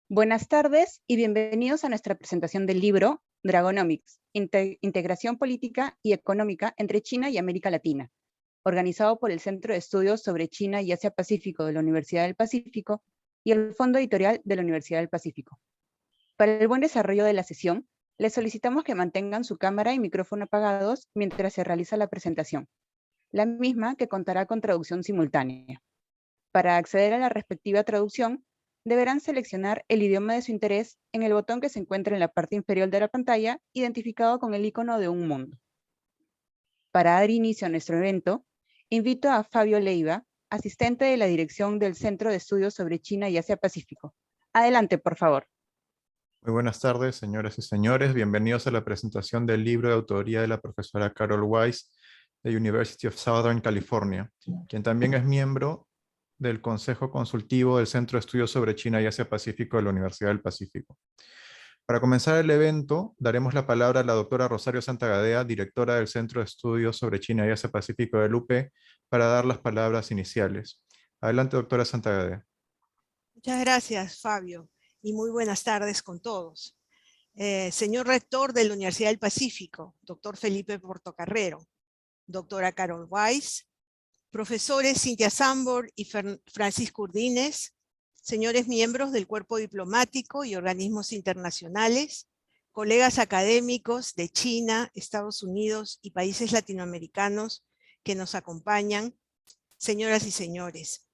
Buenas tardes y bienvenidos a nuestra presentación del libro Dragonomics, Integración política y económica entre China y América Latina, organizado por el Centro de Estudios sobre China y Asia Pacífico de la Universidad del Pacífico y el Fondo Editorial de la Universidad del Pacífico. Para el buen desarrollo de la sesión, les solicitamos que mantengan su cámara y micrófono apagados mientras se realiza la presentación, la misma que contará con traducción simultánea. Para acceder a la respectiva traducción, deberán seleccionar el idioma de su interés en el botón que se encuentra en la parte inferior de la pantalla, identificado con el icono de un mundo. Para dar inicio a nuestro evento, invito a Fabio Leiva, asistente de la Dirección del Centro de Estudios sobre China y Asia Pacífico. Adelante, por favor. Muy buenas tardes, señoras y señores. Bienvenidos a la presentación del libro de autoría de la profesora Carol Weiss de University of Southern California, quien también es miembro del Consejo Consultivo del Centro de Estudios sobre China y Asia Pacífico de la Universidad del Pacífico. Para comenzar el evento, daremos la palabra a la doctora Rosario Santagadea, directora del Centro de Estudios sobre China y Asia Pacífico del UP, para dar las palabras iniciales. Adelante, doctora Santagadea. Muchas gracias, Fabio, y muy buenas tardes con todos. Señor rector de la Universidad del Pacífico, doctor Felipe Portocarrero, doctora Carol Weiss, profesores Cynthia Sambor y Francisco Urdines, señores miembros del cuerpo diplomático y organismos internacionales, colegas académicos de China, Estados Unidos y países latinoamericanos que nos acompañan, señoras y señores.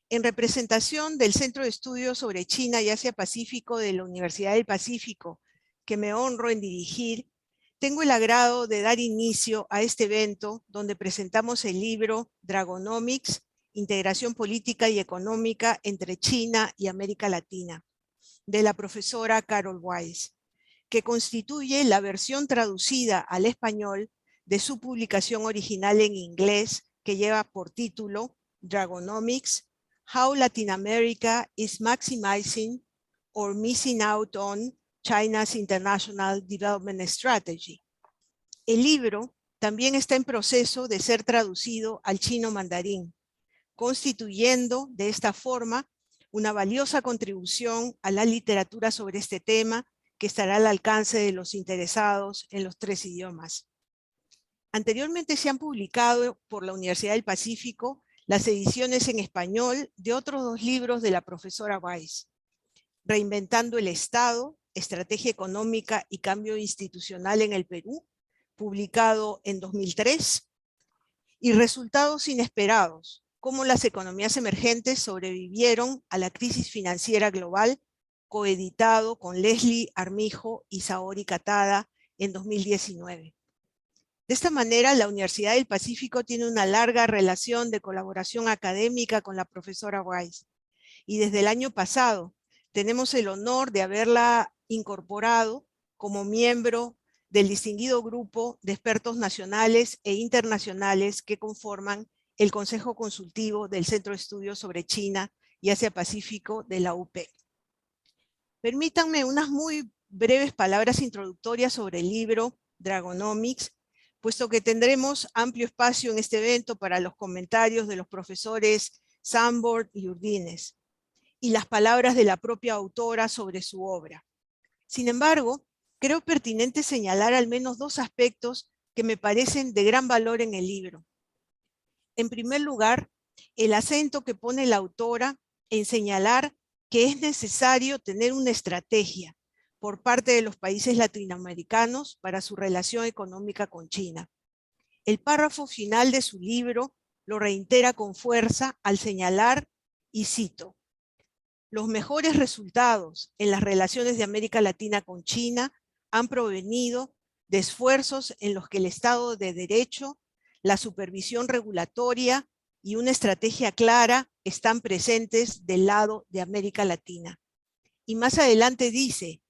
En representación del Centro de Estudios sobre China y Asia Pacífico de la Universidad del Pacífico, que me honro en dirigir, tengo el agrado de dar inicio a este evento donde presentamos el libro Dragonomics, Integración política y económica entre China y América Latina, de la profesora Carol Weiss, que constituye la versión traducida al español de su publicación original en inglés, que lleva por título Dragonomics, How Latin America is Maximizing or Missing Out on China's International Development Strategy. El libro también está en proceso de ser traducido al chino mandarín, constituyendo de esta forma una valiosa contribución a la literatura sobre este tema que estará al alcance de los interesados en los 3 idiomas. Anteriormente se han publicado por la Universidad del Pacífico las ediciones en español de otros 2 libros de la profesora Weiss: Reinventando el Estado, Estrategia Económica y Cambio Institucional en el Perú, publicado en 2003, y Resultados Inesperados, cómo las economías emergentes sobrevivieron a la crisis financiera global, coeditado con Leslie Armijo y Saori Katada en 2019. De esta manera, la Universidad del Pacífico tiene una larga relación de colaboración académica con la profesora Weiss, y desde el año pasado tenemos el honor de haberla incorporado como miembro del distinguido grupo de expertos nacionales e internacionales que conforman el Consejo Consultivo del Centro de Estudios sobre China y Asia Pacífico de la UP. Permítanme unas muy breves palabras introductorias sobre el libro Dragonomics, puesto que tendremos amplio espacio en este evento para los comentarios de los profesores Sambor y Urdines, y las palabras de la propia autora sobre su obra. Sin embargo, creo pertinente señalar al menos 2 aspectos que me parecen de gran valor en el libro. En primer lugar, el acento que pone la autora en señalar que es necesario tener una estrategia por parte de los países latinoamericanos para su relación económica con China. El párrafo final de su libro lo reitera con fuerza al señalar, y cito: los mejores resultados en las relaciones de América Latina con China han provenido de esfuerzos en los que el Estado de Derecho, la supervisión regulatoria y una estrategia clara están presentes del lado de América Latina. Y más adelante dice: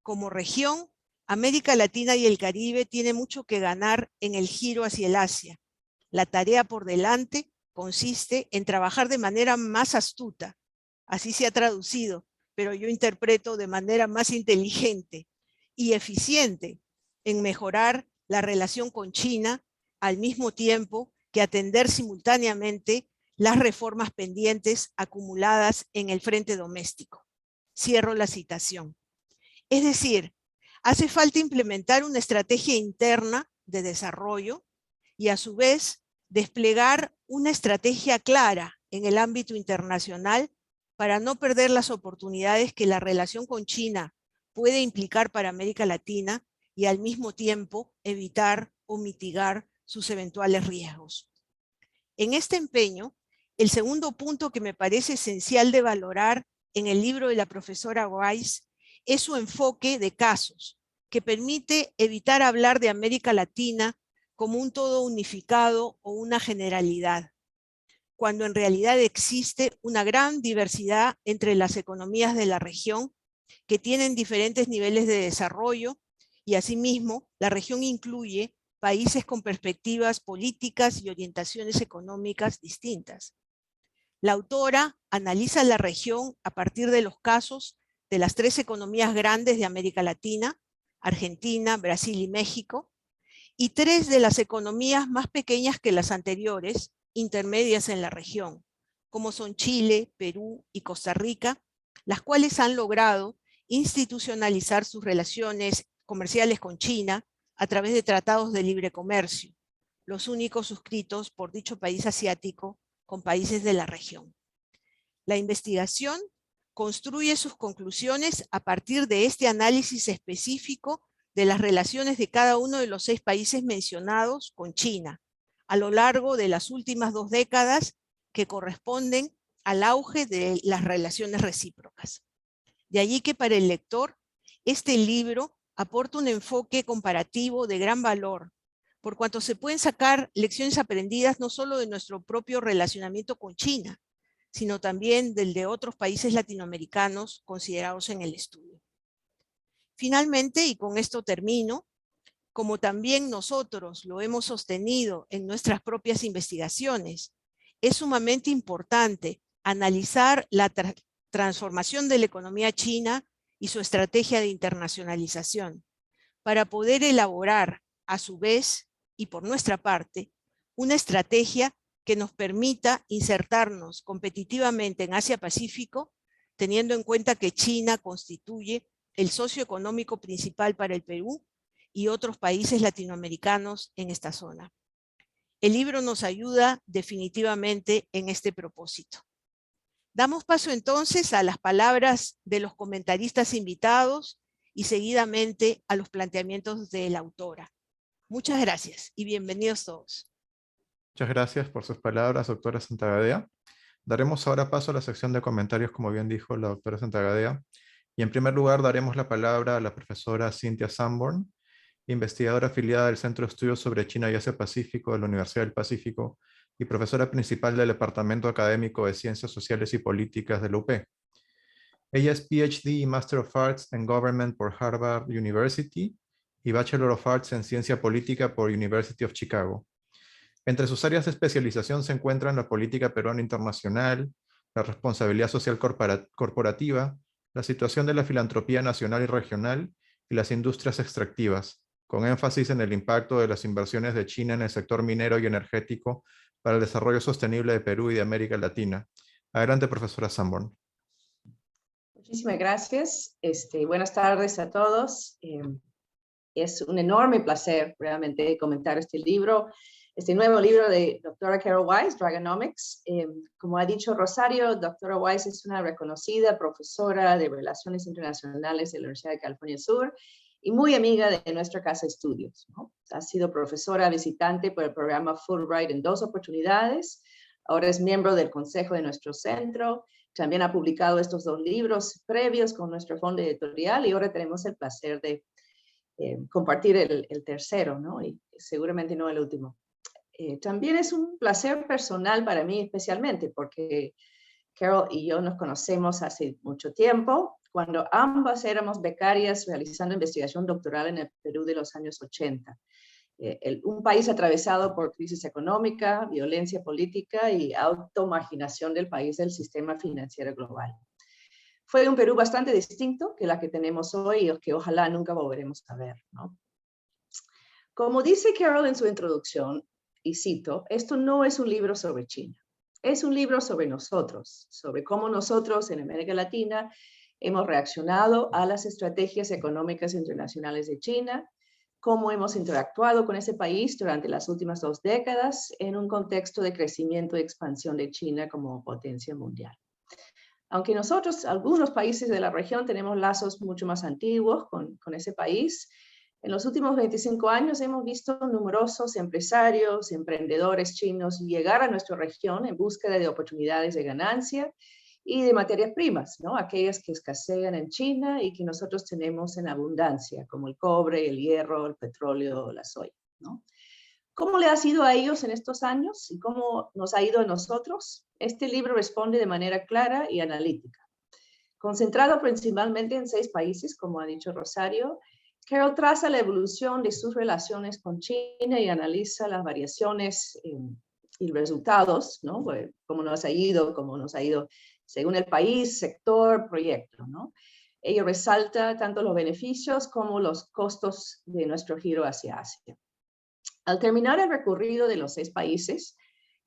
como región, América Latina y el Caribe tienen mucho que ganar en el giro hacia el Asia. La tarea por delante consiste en trabajar de manera más astuta, así se ha traducido, pero yo interpreto de manera más inteligente y eficiente, en mejorar la relación con China, al mismo tiempo que atender simultáneamente las reformas pendientes acumuladas en el frente doméstico. Cierro la citación. Es decir, hace falta implementar una estrategia interna de desarrollo y a su vez desplegar una estrategia clara en el ámbito internacional para no perder las oportunidades que la relación con China puede implicar para América Latina y al mismo tiempo evitar o mitigar sus eventuales riesgos. En este empeño, el segundo punto que me parece esencial de valorar en el libro de la profesora Weiss es su enfoque de casos, que permite evitar hablar de América Latina como un todo unificado o una generalidad, cuando en realidad existe una gran diversidad entre las economías de la región que tienen diferentes niveles de desarrollo y asimismo la región incluye países con perspectivas políticas y orientaciones económicas distintas. La autora analiza la región a partir de los casos de las 3 economías grandes de América Latina, Argentina, Brasil y México, y 3 de las economías más pequeñas que las anteriores, intermedias en la región, como son Chile, Perú y Costa Rica, las cuales han logrado institucionalizar sus relaciones comerciales con China a través de tratados de libre comercio, los únicos suscritos por dicho país asiático con países de la región. La investigación construye sus conclusiones a partir de este análisis específico de las relaciones de cada uno de los 6 países mencionados con China, a lo largo de las últimas 2 décadas que corresponden al auge de las relaciones recíprocas. De allí que para el lector, este libro aporta un enfoque comparativo de gran valor, por cuanto se pueden sacar lecciones aprendidas no solo de nuestro propio relacionamiento con China, sino también del de otros países latinoamericanos considerados en el estudio. Finalmente, y con esto termino, como también nosotros lo hemos sostenido en nuestras propias investigaciones, es sumamente importante analizar la transformación de la economía china y su estrategia de internacionalización, para poder elaborar, a su vez, y por nuestra parte, una estrategia que nos permita insertarnos competitivamente en Asia-Pacífico, teniendo en cuenta que China constituye el socio económico principal para el Perú y otros países latinoamericanos en esta zona. El libro nos ayuda definitivamente en este propósito. Damos paso entonces a las palabras de los comentaristas invitados y seguidamente a los planteamientos de la autora. Muchas gracias y bienvenidos todos. Muchas gracias por sus palabras, doctora Santagadea. Daremos ahora paso a la sección de comentarios, como bien dijo la doctora Santagadea. Y en primer lugar daremos la palabra a la profesora Cynthia Sanborn, investigadora afiliada del Centro de Estudios sobre China y Asia-Pacífico de la Universidad del Pacífico y profesora principal del Departamento Académico de Ciencias Sociales y Políticas de la UP. Ella es PhD y Master of Arts en Government por Harvard University y Bachelor of Arts en Ciencia Política por University of Chicago. Entre sus áreas de especialización se encuentran la política peruana internacional, la responsabilidad social corporativa, la situación de la filantropía nacional y regional y las industrias extractivas, con énfasis en el impacto de las inversiones de China en el sector minero y energético para el desarrollo sostenible de Perú y de América Latina. Adelante, profesora Sanborn. Muchísimas gracias. Buenas tardes a todos. Es un enorme placer realmente comentar este libro, este nuevo libro de doctora Carol Weiss, Dragonomics. Como ha dicho Rosario, doctora Weiss es una reconocida profesora de Relaciones Internacionales de la Universidad de California Sur y muy amiga de nuestra casa de estudios, ¿no? Ha sido profesora visitante por el programa Fulbright en 2 oportunidades. Ahora es miembro del consejo de nuestro centro. También ha publicado estos 2 libros previos con nuestro fondo editorial y ahora tenemos el placer de compartir el tercero, ¿no? Y seguramente no el último. También es un placer personal para mí especialmente porque Carol y yo nos conocemos hace mucho tiempo, cuando ambas éramos becarias realizando investigación doctoral en el Perú de los años 80. Un país atravesado por crisis económica, violencia política y automarginación del país del sistema financiero global. Fue un Perú bastante distinto que la que tenemos hoy y que ojalá nunca volveremos a ver, ¿no? Como dice Carol en su introducción, y cito, esto no es un libro sobre China, es un libro sobre nosotros, sobre cómo nosotros en América Latina hemos reaccionado a las estrategias económicas internacionales de China, cómo hemos interactuado con ese país durante las últimas 2 décadas en un contexto de crecimiento y expansión de China como potencia mundial. Aunque nosotros, algunos países de la región, tenemos lazos mucho más antiguos con ese país, en los últimos 25 años hemos visto numerosos empresarios, emprendedores chinos llegar a nuestra región en búsqueda de oportunidades de ganancia y de materias primas, ¿no? Aquellas que escasean en China y que nosotros tenemos en abundancia, como el cobre, el hierro, el petróleo, la soya, ¿no? ¿Cómo le ha ido a ellos en estos años y cómo nos ha ido a nosotros? Este libro responde de manera clara y analítica. Concentrado principalmente en 6 países, como ha dicho Rosario, Carol traza la evolución de sus relaciones con China y analiza las variaciones y resultados, ¿no? Cómo nos ha ido según el país, sector, proyecto, ¿no? Ella resalta tanto los beneficios como los costos de nuestro giro hacia Asia. Al terminar el recorrido de los 6 países,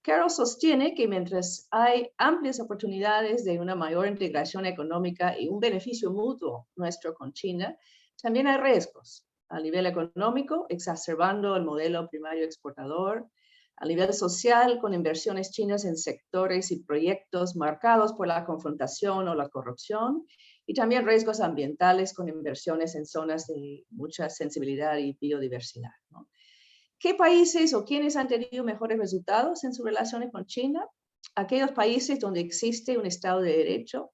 Carol sostiene que mientras hay amplias oportunidades de una mayor integración económica y un beneficio mutuo nuestro con China, también hay riesgos a nivel económico, exacerbando el modelo primario exportador, a nivel social, con inversiones chinas en sectores y proyectos marcados por la confrontación o la corrupción, y también riesgos ambientales con inversiones en zonas de mucha sensibilidad y biodiversidad, ¿no? ¿Qué países o quiénes han tenido mejores resultados en sus relaciones con China? Aquellos países donde existe un Estado de Derecho,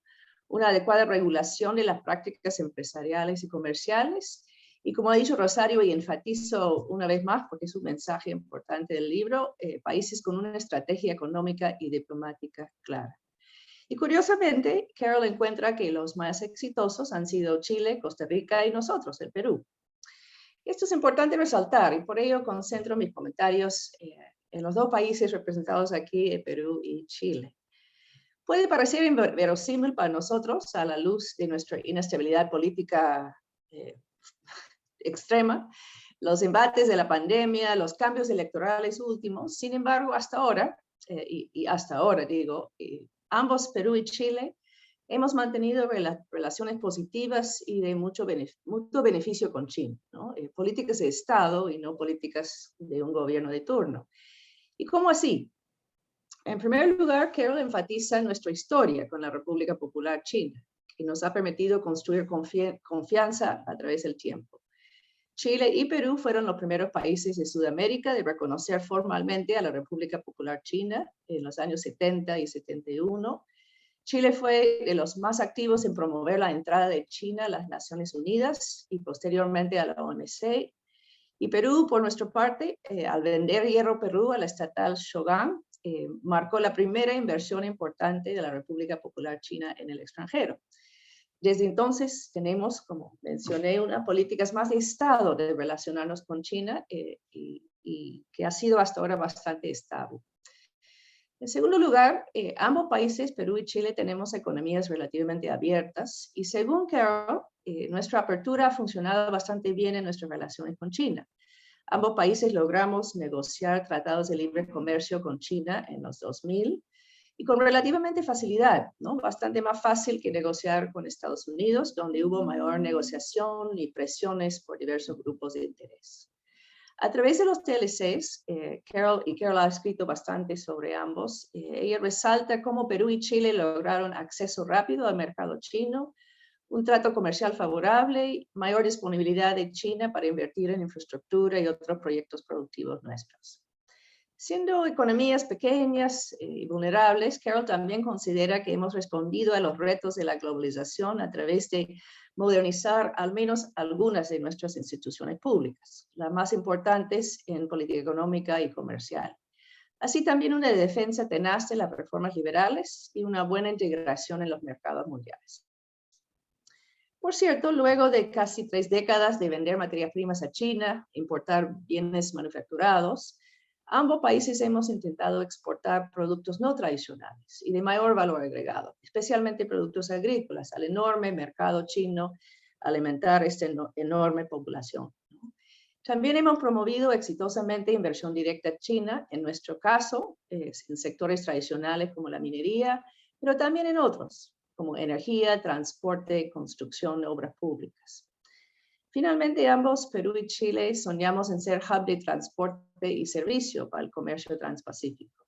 una adecuada regulación de las prácticas empresariales y comerciales, y como ha dicho Rosario, y enfatizo una vez más, porque es un mensaje importante del libro, países con una estrategia económica y diplomática clara. Y curiosamente, Carol encuentra que los más exitosos han sido Chile, Costa Rica y nosotros, el Perú. Esto es importante resaltar y por ello concentro mis comentarios en los 2 países representados aquí, Perú y Chile. Puede parecer inverosímil para nosotros a la luz de nuestra inestabilidad política extrema, los embates de la pandemia, los cambios electorales últimos. Sin embargo, hasta ahora, ambos, Perú y Chile, hemos mantenido relaciones positivas y de mucho beneficio con China, ¿no? Políticas de Estado y no políticas de un gobierno de turno. ¿Y cómo así? En primer lugar, Carol enfatiza nuestra historia con la República Popular China, que nos ha permitido construir confianza a través del tiempo. Chile y Perú fueron los primeros países de Sudamérica de reconocer formalmente a la República Popular China en los años 70 y 71. Chile fue de los más activos en promover la entrada de China a las Naciones Unidas y posteriormente a la OMC. Y Perú, por nuestra parte, al vender hierro Perú a la estatal Shogun, marcó la primera inversión importante de la República Popular China en el extranjero. Desde entonces tenemos, como mencioné, unas políticas más de Estado de relacionarnos con China y que ha sido hasta ahora bastante estable. En segundo lugar, ambos países, Perú y Chile, tenemos economías relativamente abiertas y según Carol, nuestra apertura ha funcionado bastante bien en nuestras relaciones con China. Ambos países logramos negociar tratados de libre comercio con China en los 2000 y con relativamente facilidad, ¿no? Bastante más fácil que negociar con Estados Unidos, donde hubo mayor negociación y presiones por diversos grupos de interés. A través de los TLCs, Carol ha escrito bastante sobre ambos. Ella resalta cómo Perú y Chile lograron acceso rápido al mercado chino, un trato comercial favorable, mayor disponibilidad de China para invertir en infraestructura y otros proyectos productivos nuestros. Siendo economías pequeñas y vulnerables, Carol también considera que hemos respondido a los retos de la globalización a través de modernizar al menos algunas de nuestras instituciones públicas, las más importantes en política económica y comercial. Así también una defensa tenaz de las reformas liberales y una buena integración en los mercados mundiales. Por cierto, luego de casi 3 décadas de vender materias primas a China, importar bienes manufacturados, ambos países hemos intentado exportar productos no tradicionales y de mayor valor agregado, especialmente productos agrícolas, al enorme mercado chino, alimentar esta enorme población. También hemos promovido exitosamente inversión directa china, en nuestro caso, en sectores tradicionales como la minería, pero también en otros, como energía, transporte, construcción, obras públicas. Finalmente, ambos, Perú y Chile, soñamos en ser hub de transporte y servicio para el comercio transpacífico,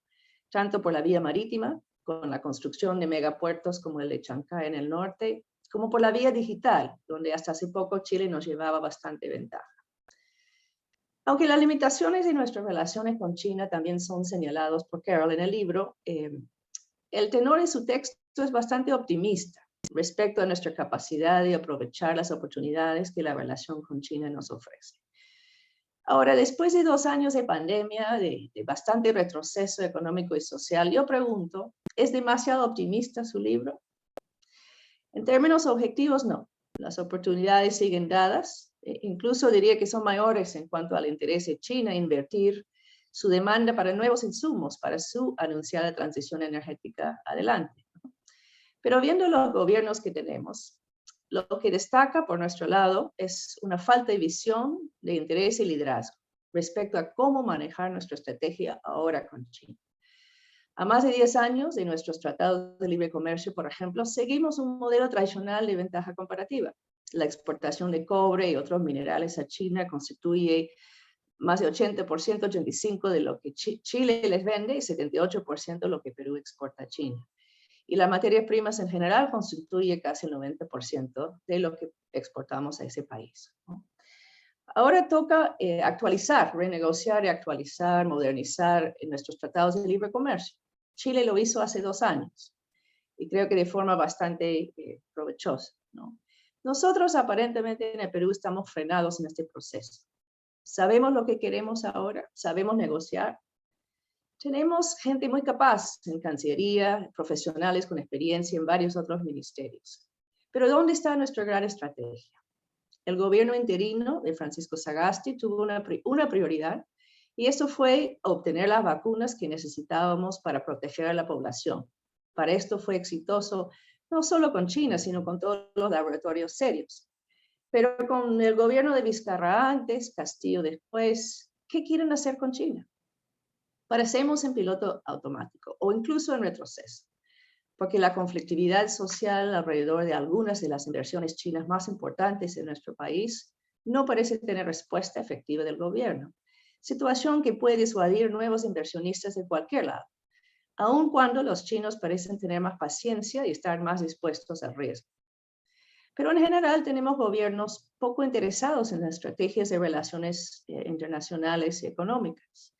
tanto por la vía marítima, con la construcción de megapuertos como el de Chancay en el norte, como por la vía digital, donde hasta hace poco Chile nos llevaba bastante ventaja. Aunque las limitaciones de nuestras relaciones con China también son señalados por Carol en el libro, el tenor de su texto es bastante optimista respecto a nuestra capacidad de aprovechar las oportunidades que la relación con China nos ofrece. Ahora, después de 2 años de pandemia, de bastante retroceso económico y social, yo pregunto, ¿es demasiado optimista su libro? En términos objetivos, no. Las oportunidades siguen dadas. Incluso diría que son mayores en cuanto al interés de China en invertir su demanda para nuevos insumos para su anunciada transición energética adelante. Pero viendo los gobiernos que tenemos, lo que destaca por nuestro lado es una falta de visión, de interés y liderazgo respecto a cómo manejar nuestra estrategia ahora con China. A más de 10 años de nuestros tratados de libre comercio, por ejemplo, seguimos un modelo tradicional de ventaja comparativa. La exportación de cobre y otros minerales a China constituye más de 80%, 85% de lo que Chile les vende y 78% de lo que Perú exporta a China. Y las materias primas en general constituye casi el 90% de lo que exportamos a ese país, ¿no? Ahora toca actualizar, renegociar y actualizar, modernizar nuestros tratados de libre comercio. Chile lo hizo hace 2 años y creo que de forma bastante provechosa, ¿no? Nosotros aparentemente en el Perú estamos frenados en este proceso. Sabemos lo que queremos ahora, sabemos negociar. Tenemos gente muy capaz en Cancillería, profesionales con experiencia en varios otros ministerios. Pero ¿dónde está nuestra gran estrategia? El gobierno interino de Francisco Sagasti tuvo una prioridad y eso fue obtener las vacunas que necesitábamos para proteger a la población. Para esto fue exitoso no solo con China, sino con todos los laboratorios serios. Pero con el gobierno de Vizcarra antes, Castillo después, ¿qué quieren hacer con China? Parecemos en piloto automático o incluso en retroceso, porque la conflictividad social alrededor de algunas de las inversiones chinas más importantes en nuestro país no parece tener respuesta efectiva del gobierno, situación que puede disuadir nuevos inversionistas de cualquier lado, aun cuando los chinos parecen tener más paciencia y estar más dispuestos al riesgo. Pero en general tenemos gobiernos poco interesados en las estrategias de relaciones internacionales y económicas.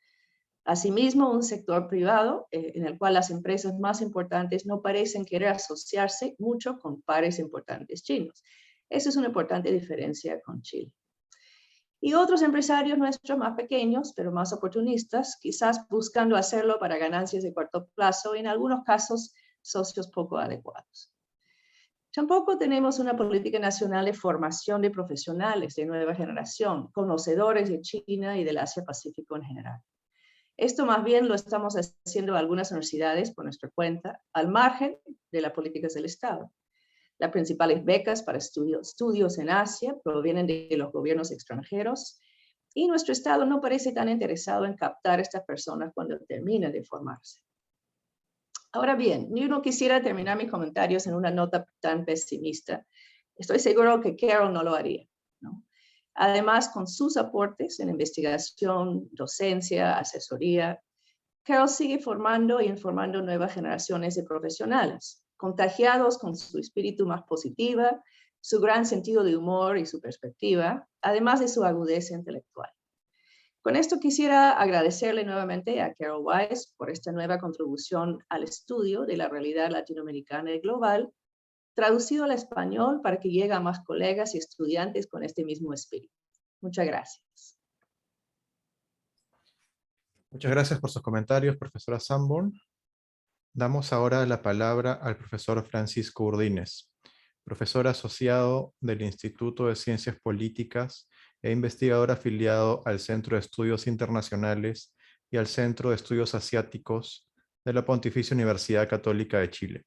Asimismo, un sector privado en el cual las empresas más importantes no parecen querer asociarse mucho con pares importantes chinos. Esa es una importante diferencia con Chile. Y otros empresarios nuestros más pequeños, pero más oportunistas, quizás buscando hacerlo para ganancias de corto plazo, en algunos casos socios poco adecuados. Tampoco tenemos una política nacional de formación de profesionales de nueva generación, conocedores de China y del Asia-Pacífico en general. Esto más bien lo estamos haciendo algunas universidades por nuestra cuenta, al margen de las políticas del Estado. Las principales becas para estudios en Asia provienen de los gobiernos extranjeros y nuestro Estado no parece tan interesado en captar a estas personas cuando terminen de formarse. Ahora bien, yo no quisiera terminar mis comentarios en una nota tan pesimista. Estoy seguro que Carol no lo haría, ¿no? Además, con sus aportes en investigación, docencia, asesoría, Carol sigue formando y informando nuevas generaciones de profesionales, contagiados con su espíritu más positiva, su gran sentido de humor y su perspectiva, además de su agudeza intelectual. Con esto quisiera agradecerle nuevamente a Carol Weiss por esta nueva contribución al estudio de la realidad latinoamericana y global, traducido al español para que llegue a más colegas y estudiantes con este mismo espíritu. Muchas gracias. Muchas gracias por sus comentarios, profesora Sanborn. Damos ahora la palabra al profesor Francisco Urdines, profesor asociado del Instituto de Ciencias Políticas e investigador afiliado al Centro de Estudios Internacionales y al Centro de Estudios Asiáticos de la Pontificia Universidad Católica de Chile.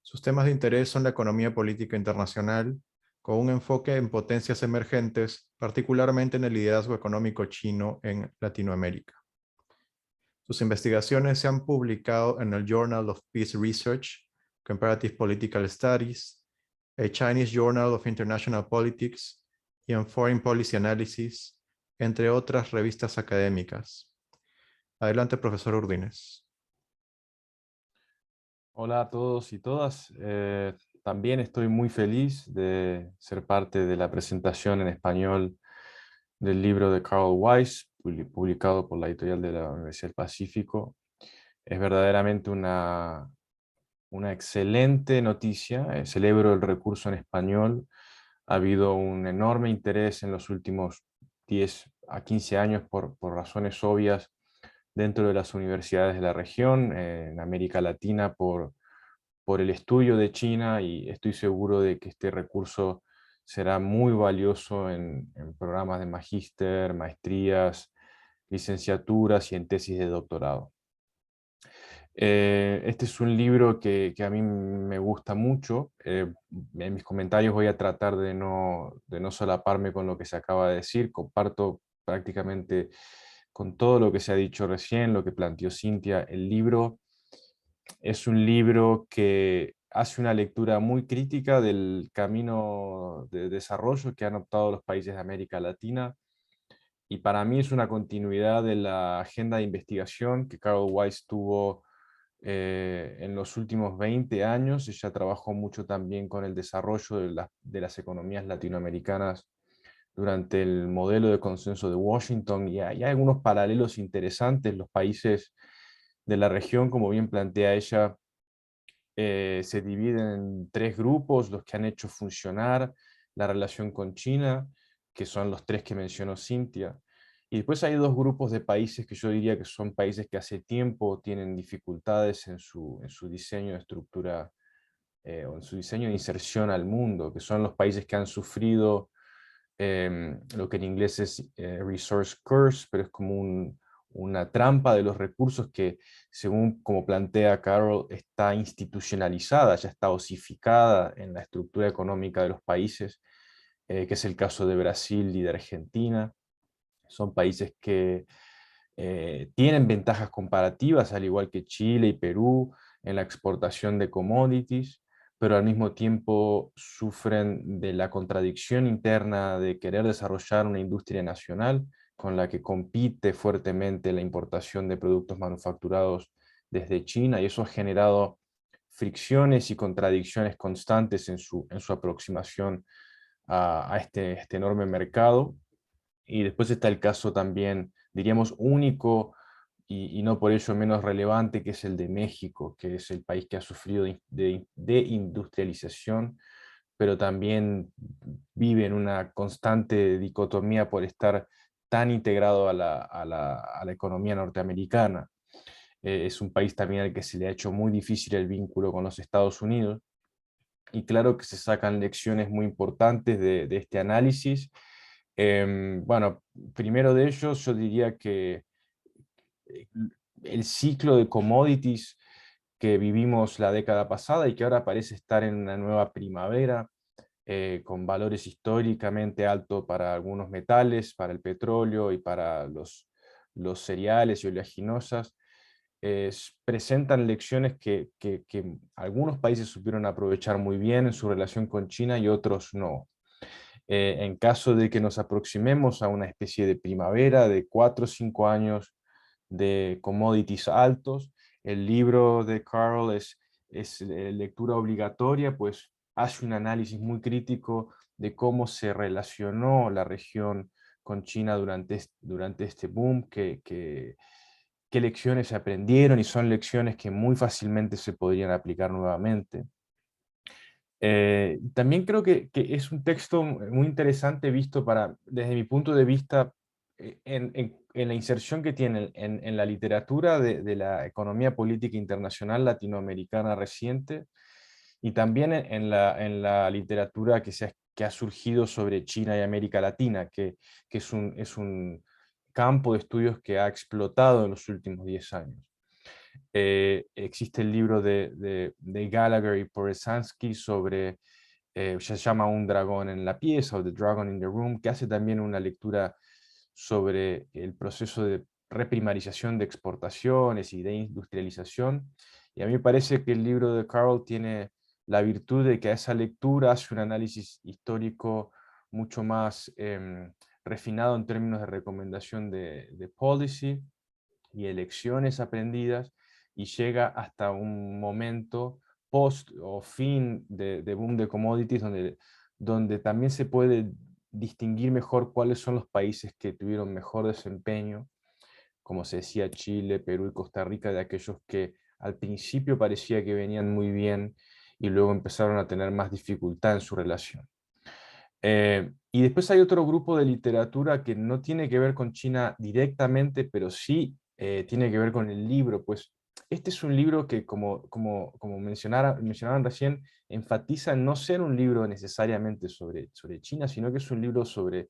Sus temas de interés son la economía política internacional, con un enfoque en potencias emergentes, particularmente en el liderazgo económico chino en Latinoamérica. Sus investigaciones se han publicado en el Journal of Peace Research, Comparative Political Studies, a Chinese Journal of International Politics y en Foreign Policy Analysis, entre otras revistas académicas. Adelante, profesor Urdines. Hola a todos y todas. También estoy muy feliz de ser parte de la presentación en español del libro de Carl Weiss, publicado por la editorial de la Universidad del Pacífico. Es verdaderamente una excelente noticia. Celebro el recurso en español. Ha habido un enorme interés en los últimos 10 a 15 años por razones obvias dentro de las universidades de la región, en América Latina, por el estudio de China, y estoy seguro de que este recurso será muy valioso en programas de magíster, maestrías, licenciaturas y en tesis de doctorado. Este es un libro que a mí me gusta mucho. En mis comentarios voy a tratar de no solaparme con lo que se acaba de decir. Comparto prácticamente con todo lo que se ha dicho recién, lo que planteó Cintia. El libro es un libro que hace una lectura muy crítica del camino de desarrollo que han optado los países de América Latina, y para mí es una continuidad de la agenda de investigación que Carol Weiss tuvo en los últimos 20 años. Ella trabajó mucho también con el desarrollo de las economías latinoamericanas durante el modelo de consenso de Washington, y hay algunos paralelos interesantes. Los países de la región, como bien plantea ella, se dividen en tres grupos: los que han hecho funcionar la relación con China, que son los tres que mencionó Cintia, y después hay dos grupos de países que yo diría que son países que hace tiempo tienen dificultades en su diseño de estructura, o en su diseño de inserción al mundo, que son los países que han sufrido lo que en inglés es resource curse, pero es como una trampa de los recursos que, según como plantea Carol, está institucionalizada, ya está osificada en la estructura económica de los países, que es el caso de Brasil y de Argentina. Son países que tienen ventajas comparativas, al igual que Chile y Perú, en la exportación de commodities, pero al mismo tiempo sufren de la contradicción interna de querer desarrollar una industria nacional con la que compite fuertemente la importación de productos manufacturados desde China, y eso ha generado fricciones y contradicciones constantes en su aproximación a este enorme mercado. Y después está el caso también, diríamos, único y no por ello menos relevante, que es el de México, que es el país que ha sufrido de industrialización, pero también vive en una constante dicotomía por estar tan integrado a la economía norteamericana. Es un país también al que se le ha hecho muy difícil el vínculo con los Estados Unidos, y claro que se sacan lecciones muy importantes de este análisis. Bueno, primero de ellos yo diría que el ciclo de commodities que vivimos la década pasada y que ahora parece estar en una nueva primavera, con valores históricamente altos para algunos metales, para el petróleo y para los cereales y oleaginosas, presentan lecciones que algunos países supieron aprovechar muy bien en su relación con China y otros no. En caso de que nos aproximemos a una especie de primavera de 4 o 5 años de commodities altos, el libro de Carl es lectura obligatoria, pues hace un análisis muy crítico de cómo se relacionó la región con China durante este boom, qué lecciones se aprendieron, y son lecciones que muy fácilmente se podrían aplicar nuevamente. También creo que es un texto muy interesante visto desde mi punto de vista, en la inserción que tiene en la literatura de la economía política internacional latinoamericana reciente, y también en la literatura que ha surgido sobre China y América Latina, que es un campo de estudios que ha explotado en los últimos 10 años. Existe el libro de Gallagher y Poresansky sobre, se llama Un dragón en la pieza, o The Dragon in the Room, que hace también una lectura sobre el proceso de reprimarización de exportaciones y de industrialización, Y a mí me parece que el libro de Carol tiene la virtud de que a esa lectura hace un análisis histórico mucho más refinado en términos de recomendación de policy y elecciones aprendidas, y llega hasta un momento post o fin de boom de commodities donde también se puede distinguir mejor cuáles son los países que tuvieron mejor desempeño, como se decía Chile, Perú y Costa Rica, de aquellos que al principio parecía que venían muy bien y luego empezaron a tener más dificultad en su relación. Y después hay otro grupo de literatura que no tiene que ver con China directamente, pero sí tiene que ver con el libro, pues este es un libro que, como mencionaban recién, enfatiza en no ser un libro necesariamente sobre China, sino que es un libro sobre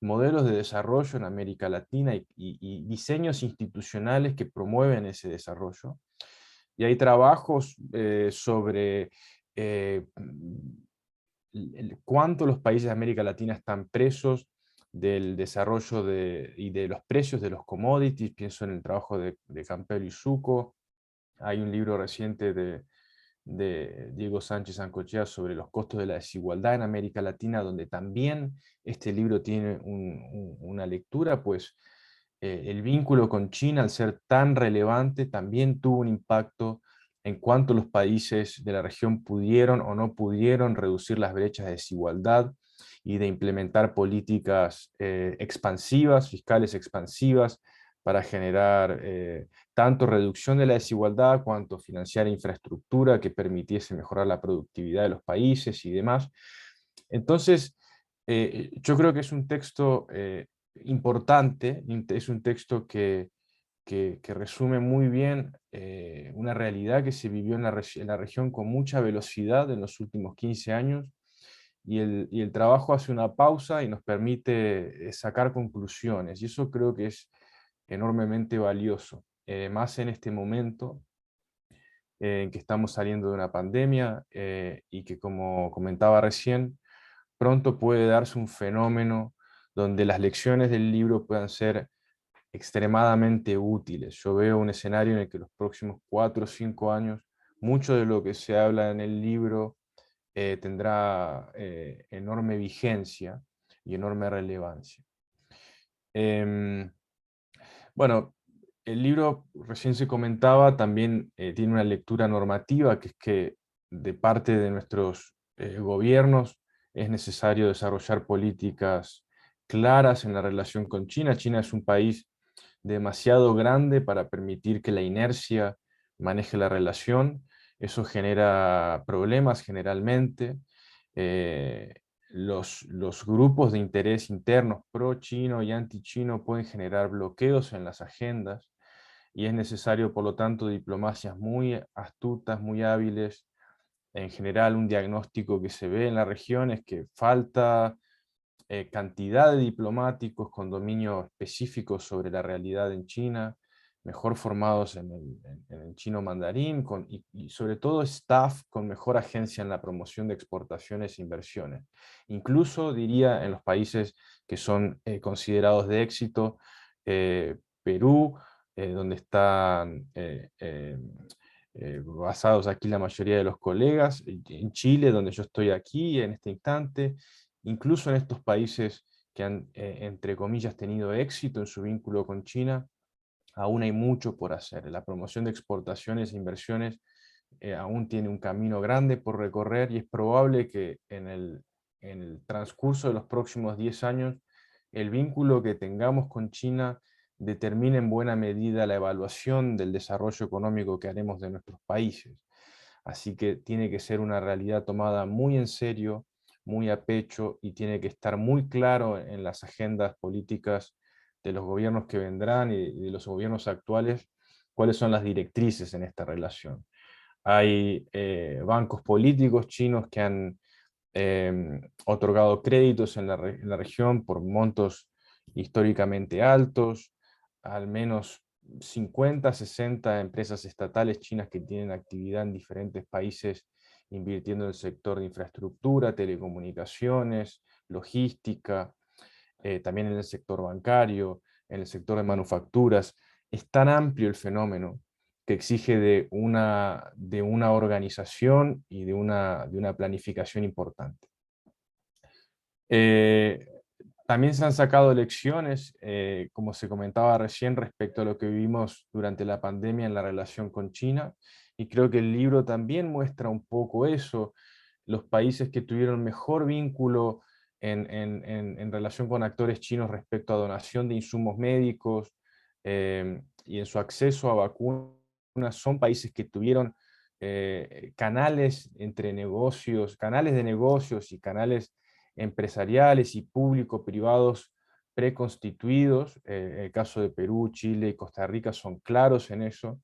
modelos de desarrollo en América Latina y diseños institucionales que promueven ese desarrollo. Y hay trabajos sobre cuánto los países de América Latina están presos del desarrollo y de los precios de los commodities. Pienso en el trabajo de Campbell y Zucco. Hay un libro reciente de Diego Sánchez Ancochea sobre los costos de la desigualdad en América Latina, donde también este libro tiene una lectura, pues el vínculo con China, al ser tan relevante, también tuvo un impacto en cuánto los países de la región pudieron o no pudieron reducir las brechas de desigualdad y de implementar políticas expansivas, fiscales expansivas, para generar tanto reducción de la desigualdad cuanto financiar infraestructura que permitiese mejorar la productividad de los países y demás. Entonces, yo creo que es un texto importante, es un texto que resume muy bien una realidad que se vivió en la región con mucha velocidad en los últimos 15 años, y el trabajo hace una pausa y nos permite sacar conclusiones, y eso creo que es enormemente valioso, más en este momento en que estamos saliendo de una pandemia y que, como comentaba recién, pronto puede darse un fenómeno donde las lecciones del libro puedan ser extremadamente útiles. Yo veo un escenario en el que los próximos 4 o 5 años, mucho de lo que se habla en el libro tendrá enorme vigencia y enorme relevancia. Bueno, el libro, recién se comentaba, también tiene una lectura normativa, que es que de parte de nuestros gobiernos es necesario desarrollar políticas claras en la relación con China. China es un país demasiado grande para permitir que la inercia maneje la relación. Eso genera problemas generalmente. Eh, los grupos de interés internos pro-chino y anti-chino pueden generar bloqueos en las agendas, y es necesario, por lo tanto, diplomacias muy astutas, muy hábiles. En general, un diagnóstico que se ve en la región es que falta cantidad de diplomáticos con dominio específico sobre la realidad en China, mejor formados en el chino mandarín, y sobre todo staff con mejor agencia en la promoción de exportaciones e inversiones. Incluso diría en los países que son considerados de éxito, Perú, donde están basados aquí la mayoría de los colegas, en Chile, donde yo estoy aquí en este instante, incluso en estos países que han, entre comillas, tenido éxito en su vínculo con China, aún hay mucho por hacer. La promoción de exportaciones e inversiones aún tiene un camino grande por recorrer, y es probable que en el transcurso de los próximos 10 años el vínculo que tengamos con China determine en buena medida la evaluación del desarrollo económico que haremos de nuestros países. Así que tiene que ser una realidad tomada muy en serio, muy a pecho, y tiene que estar muy claro en las agendas políticas de los gobiernos que vendrán y de los gobiernos actuales cuáles son las directrices en esta relación. Hay bancos políticos chinos que han otorgado créditos en la región por montos históricamente altos. Al menos 50, 60 empresas estatales chinas que tienen actividad en diferentes países invirtiendo en el sector de infraestructura, telecomunicaciones, logística, también en el sector bancario, en el sector de manufacturas. Es tan amplio el fenómeno que exige de una organización y de una planificación importante. También se han sacado lecciones, como se comentaba recién, respecto a lo que vivimos durante la pandemia en la relación con China, y creo que el libro también muestra un poco eso. Los países que tuvieron mejor vínculo en relación con actores chinos respecto a donación de insumos médicos y en su acceso a vacunas son países que tuvieron canales entre negocios, canales de negocios y canales empresariales y público-privados preconstituidos. El caso de Perú, Chile y Costa Rica son claros en eso.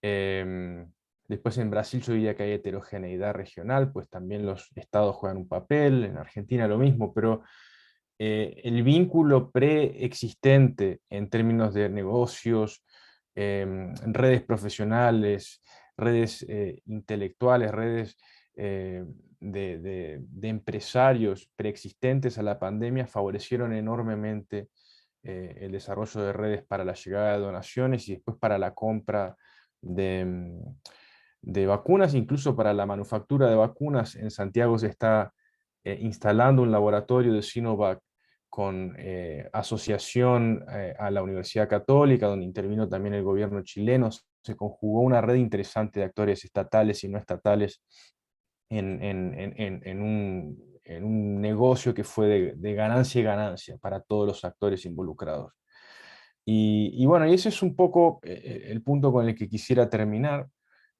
Después en Brasil yo diría que hay heterogeneidad regional, pues también los estados juegan un papel, en Argentina lo mismo, pero el vínculo preexistente en términos de negocios, redes profesionales, redes intelectuales, redes de empresarios preexistentes a la pandemia favorecieron enormemente el desarrollo de redes para la llegada de donaciones y después para la compra de vacunas, incluso para la manufactura de vacunas. En Santiago se está instalando un laboratorio de Sinovac con asociación a la Universidad Católica, donde intervino también el gobierno chileno. Se conjugó una red interesante de actores estatales y no estatales en un negocio que fue de ganancia y ganancia para todos los actores involucrados. Y bueno, y ese es un poco el punto con el que quisiera terminar,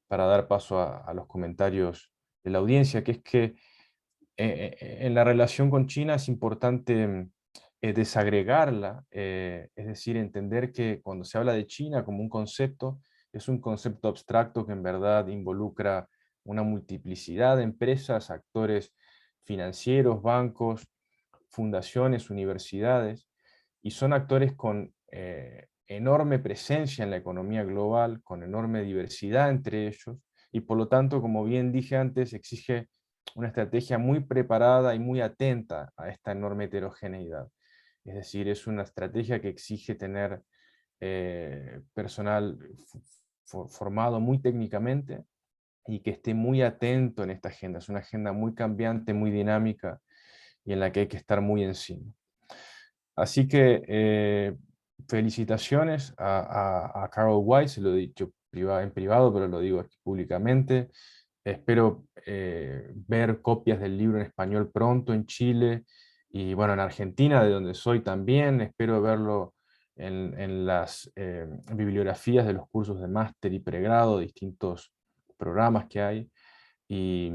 para dar paso a los comentarios de la audiencia, que es que en la relación con China es importante desagregarla, es decir, entender que cuando se habla de China como un concepto, es un concepto abstracto que en verdad involucra una multiplicidad de empresas, actores financieros, bancos, fundaciones, universidades, y son actores con enorme presencia en la economía global, con enorme diversidad entre ellos, y por lo tanto, como bien dije antes, exige una estrategia muy preparada y muy atenta a esta enorme heterogeneidad. Es decir, es una estrategia que exige tener personal formado muy técnicamente y que esté muy atento en esta agenda. Es una agenda muy cambiante, muy dinámica y en la que hay que estar muy encima. Así que felicitaciones a Carol Weiss, se lo he dicho en privado, pero lo digo aquí públicamente. Espero ver copias del libro en español pronto en Chile y bueno, en Argentina, de donde soy también. Espero verlo en las bibliografías de los cursos de máster y pregrado, distintos programas que hay. Y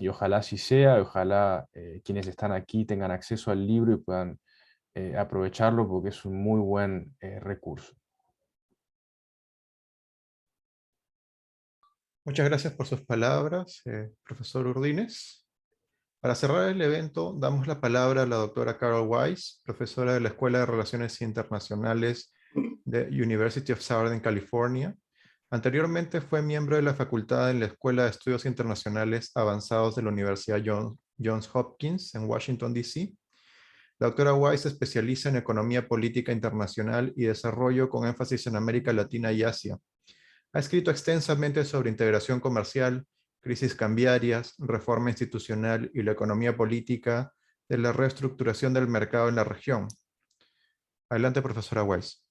ojalá así sea, ojalá quienes están aquí tengan acceso al libro y puedan aprovecharlo, porque es un muy buen recurso. Muchas gracias por sus palabras, profesor Urdines. Para cerrar el evento, damos la palabra a la doctora Carol Weiss, profesora de la Escuela de Relaciones Internacionales de University of Southern California. Anteriormente fue miembro de la facultad en la Escuela de Estudios Internacionales Avanzados de la Universidad Johns Hopkins en Washington, D.C. La doctora Weiss se especializa en economía política internacional y desarrollo con énfasis en América Latina y Asia. Ha escrito extensamente sobre integración comercial, crisis cambiarias, reforma institucional y la economía política de la reestructuración del mercado en la región. Adelante, profesora Weiss.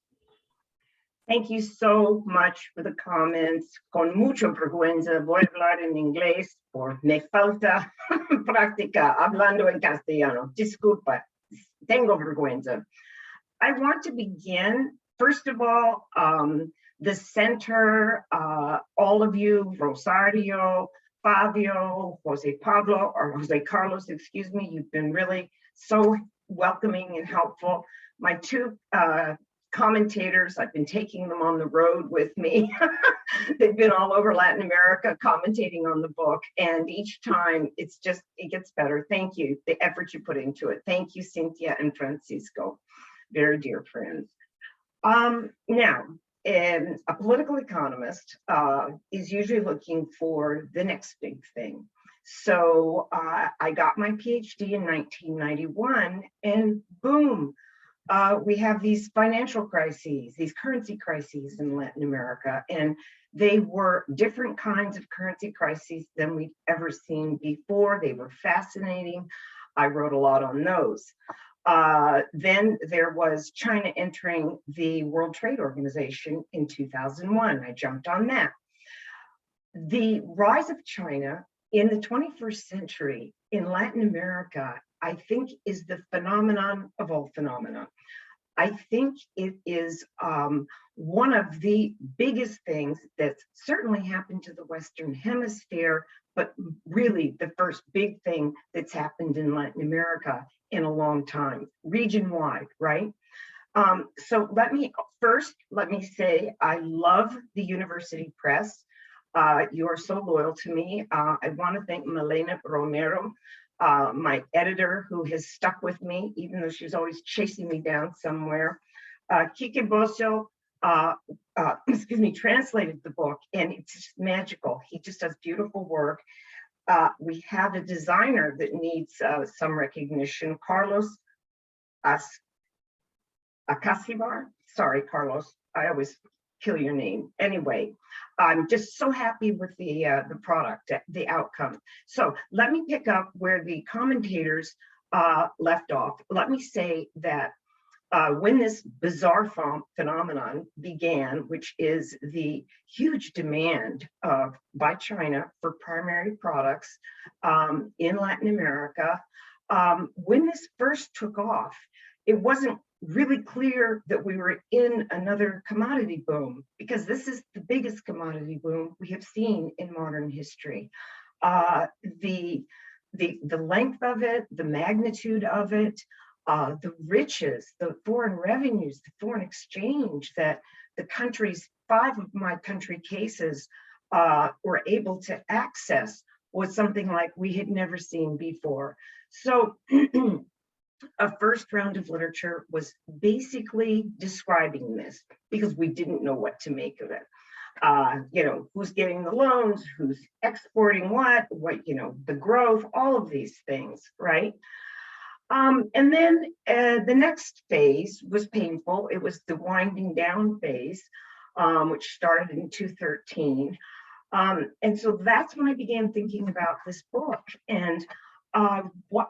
Thank you so much for the comments. Con mucha vergüenza voy a hablar en inglés por me falta práctica hablando en castellano. Disculpa, tengo vergüenza. I want to begin, first of all, the center, all of you, Rosario, Fabio, Jose Pablo, or Jose Carlos, excuse me, you've been really so welcoming and helpful. My two commentators, I've been taking them on the road with me. They've been all over Latin America commentating on the book, and each time it gets better. Thank you, the effort you put into it. Thank you, Cynthia and Francisco, very dear friends. Now, a political economist is usually looking for the next big thing. So I got my PhD in 1991, and boom, we have these financial crises, these currency crises in Latin America, and they were different kinds of currency crises than we'd ever seen before. They were fascinating. I wrote a lot on those. Then there was China entering the World Trade Organization in 2001. I jumped on that. The rise of China in the 21st century in Latin America, I think, is the phenomenon of all phenomena. I think it is one of the biggest things that's certainly happened to the Western Hemisphere, but really the first big thing that's happened in Latin America in a long time, region-wide, right? So let me say I love the university press. You are so loyal to me. I want to thank Milena Romero, my editor, who has stuck with me, even though she's always chasing me down somewhere. Kike Bosso, translated the book, and it's just magical. He just does beautiful work. We have a designer that needs some recognition, Carlos Acasibar. Sorry, Carlos, I always kill your name. Anyway, I'm just so happy with the product, the outcome. So let me pick up where the commentators left off. Let me say that when this bizarre phenomenon began, which is the huge demand by China for primary products in Latin America, when this first took off, it wasn't really clear that we were in another commodity boom, because this is the biggest commodity boom we have seen in modern history. The length of it, the magnitude of it, the riches, the foreign revenues, the foreign exchange that the countries, 5 of my country cases were able to access was something like we had never seen before. So a first round of literature was basically describing this because we didn't know what to make of it. You know, who's getting the loans, who's exporting what, you know, the growth, all of these things, right? And then the next phase was painful. It was the winding down phase, which started in 2013. And so that's when I began thinking about this book. And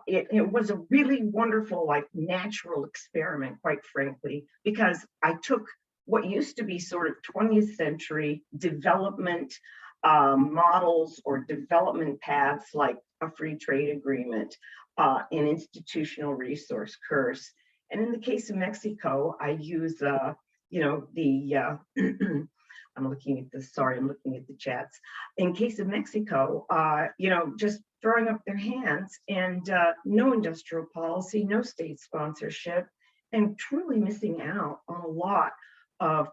it was a really wonderful, like, natural experiment, quite frankly, because I took what used to be sort of 20th century development models or development paths, like a free trade agreement, an institutional resource curse. And in the case of Mexico, I use, you know, the, I'm looking at this, sorry, I'm looking at the chats. In case of Mexico, you know, just throwing up their hands and no industrial policy, no state sponsorship, and truly missing out on a lot of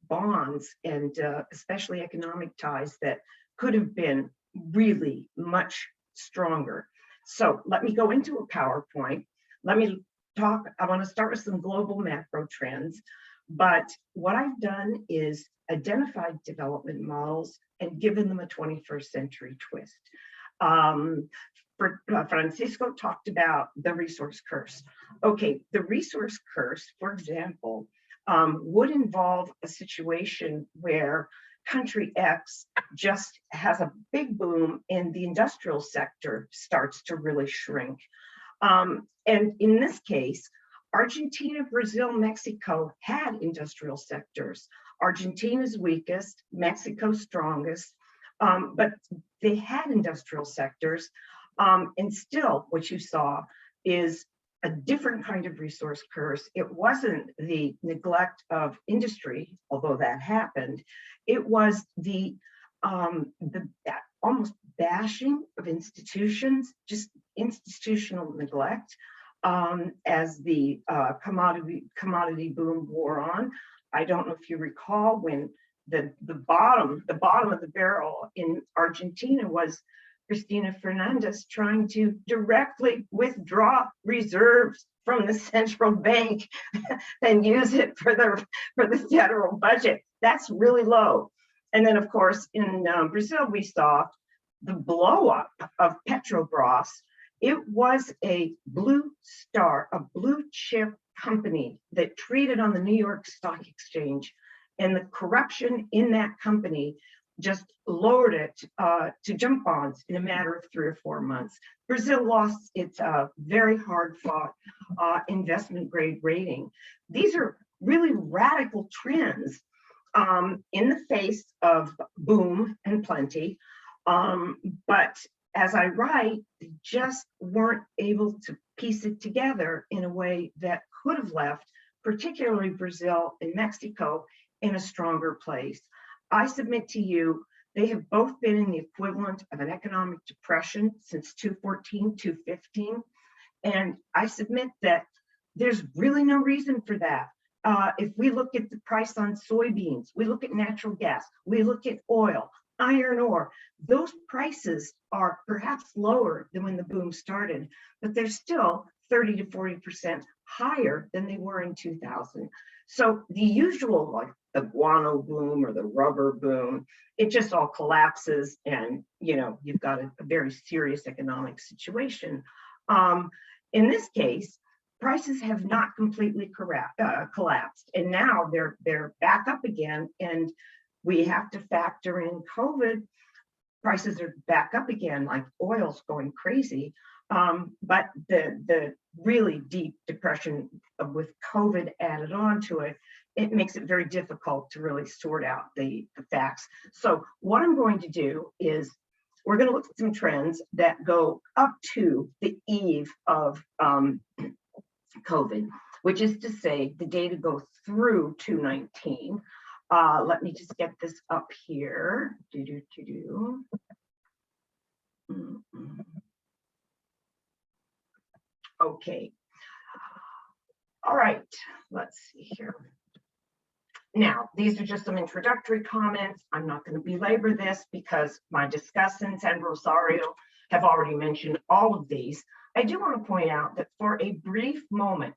bonds and especially economic ties that could have been really much stronger. So let me go into a PowerPoint. Let me talk, I want to start with some global macro trends, but what I've done is identified development models and given them a 21st century twist. Francisco talked about the resource curse. Okay, the resource curse, for example, would involve a situation where country X just has a big boom and the industrial sector starts to really shrink. And in this case, Argentina, Brazil, Mexico had industrial sectors. Argentina's weakest, Mexico's strongest, but they had industrial sectors. And still what you saw is a different kind of resource curse. It wasn't the neglect of industry, although that happened. It was the almost bashing of institutions, just institutional neglect as the commodity boom wore on. I don't know if you recall when the bottom of the barrel in Argentina was Cristina Fernandez trying to directly withdraw reserves from the central bank and use it for the federal budget. That's really low. And then, of course, in Brazil, we saw the blow up of Petrobras. It was a blue star, a blue chip company that traded on the New York Stock Exchange, and the corruption in that company just lowered it to junk bonds in a matter of 3 or 4 months. Brazil lost its very hard-fought investment grade rating. These are really radical trends in the face of boom and plenty. But as I write, they just weren't able to piece it together in a way that could have left, particularly Brazil and Mexico, in a stronger place. I submit to you, they have both been in the equivalent of an economic depression since 2014, 2015. And I submit that there's really no reason for that. If we look at the price on soybeans, we look at natural gas, we look at oil, iron ore, those prices are perhaps lower than when the boom started, but they're still 30 to 40% higher than they were in 2000. So the usual, like the guano boom or the rubber boom, it just all collapses, and you've got a very serious economic situation. In this case, prices have not completely collapsed, and now they're back up again, and we have to factor in COVID. Prices are back up again, like oil's going crazy. But the really deep depression with COVID added on to it, it makes it very difficult to really sort out the facts. So what I'm going to do is we're going to look at some trends that go up to the eve of COVID, which is to say the data goes through 2019. Let me just get this up here. Okay. All right, let's see here. Now, these are just some introductory comments. I'm not going to belabor this because my discussants and Rosario have already mentioned all of these. I do want to point out that for a brief moment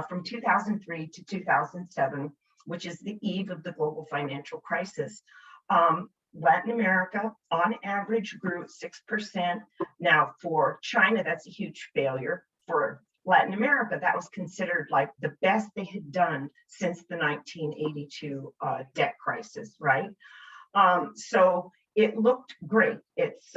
from 2003 to 2007, which is the eve of the global financial crisis, Latin America on average grew at 6%. Now for China, that's a huge failure. For Latin America, that was considered like the best they had done since the 1982 debt crisis, right? So it looked great. It's,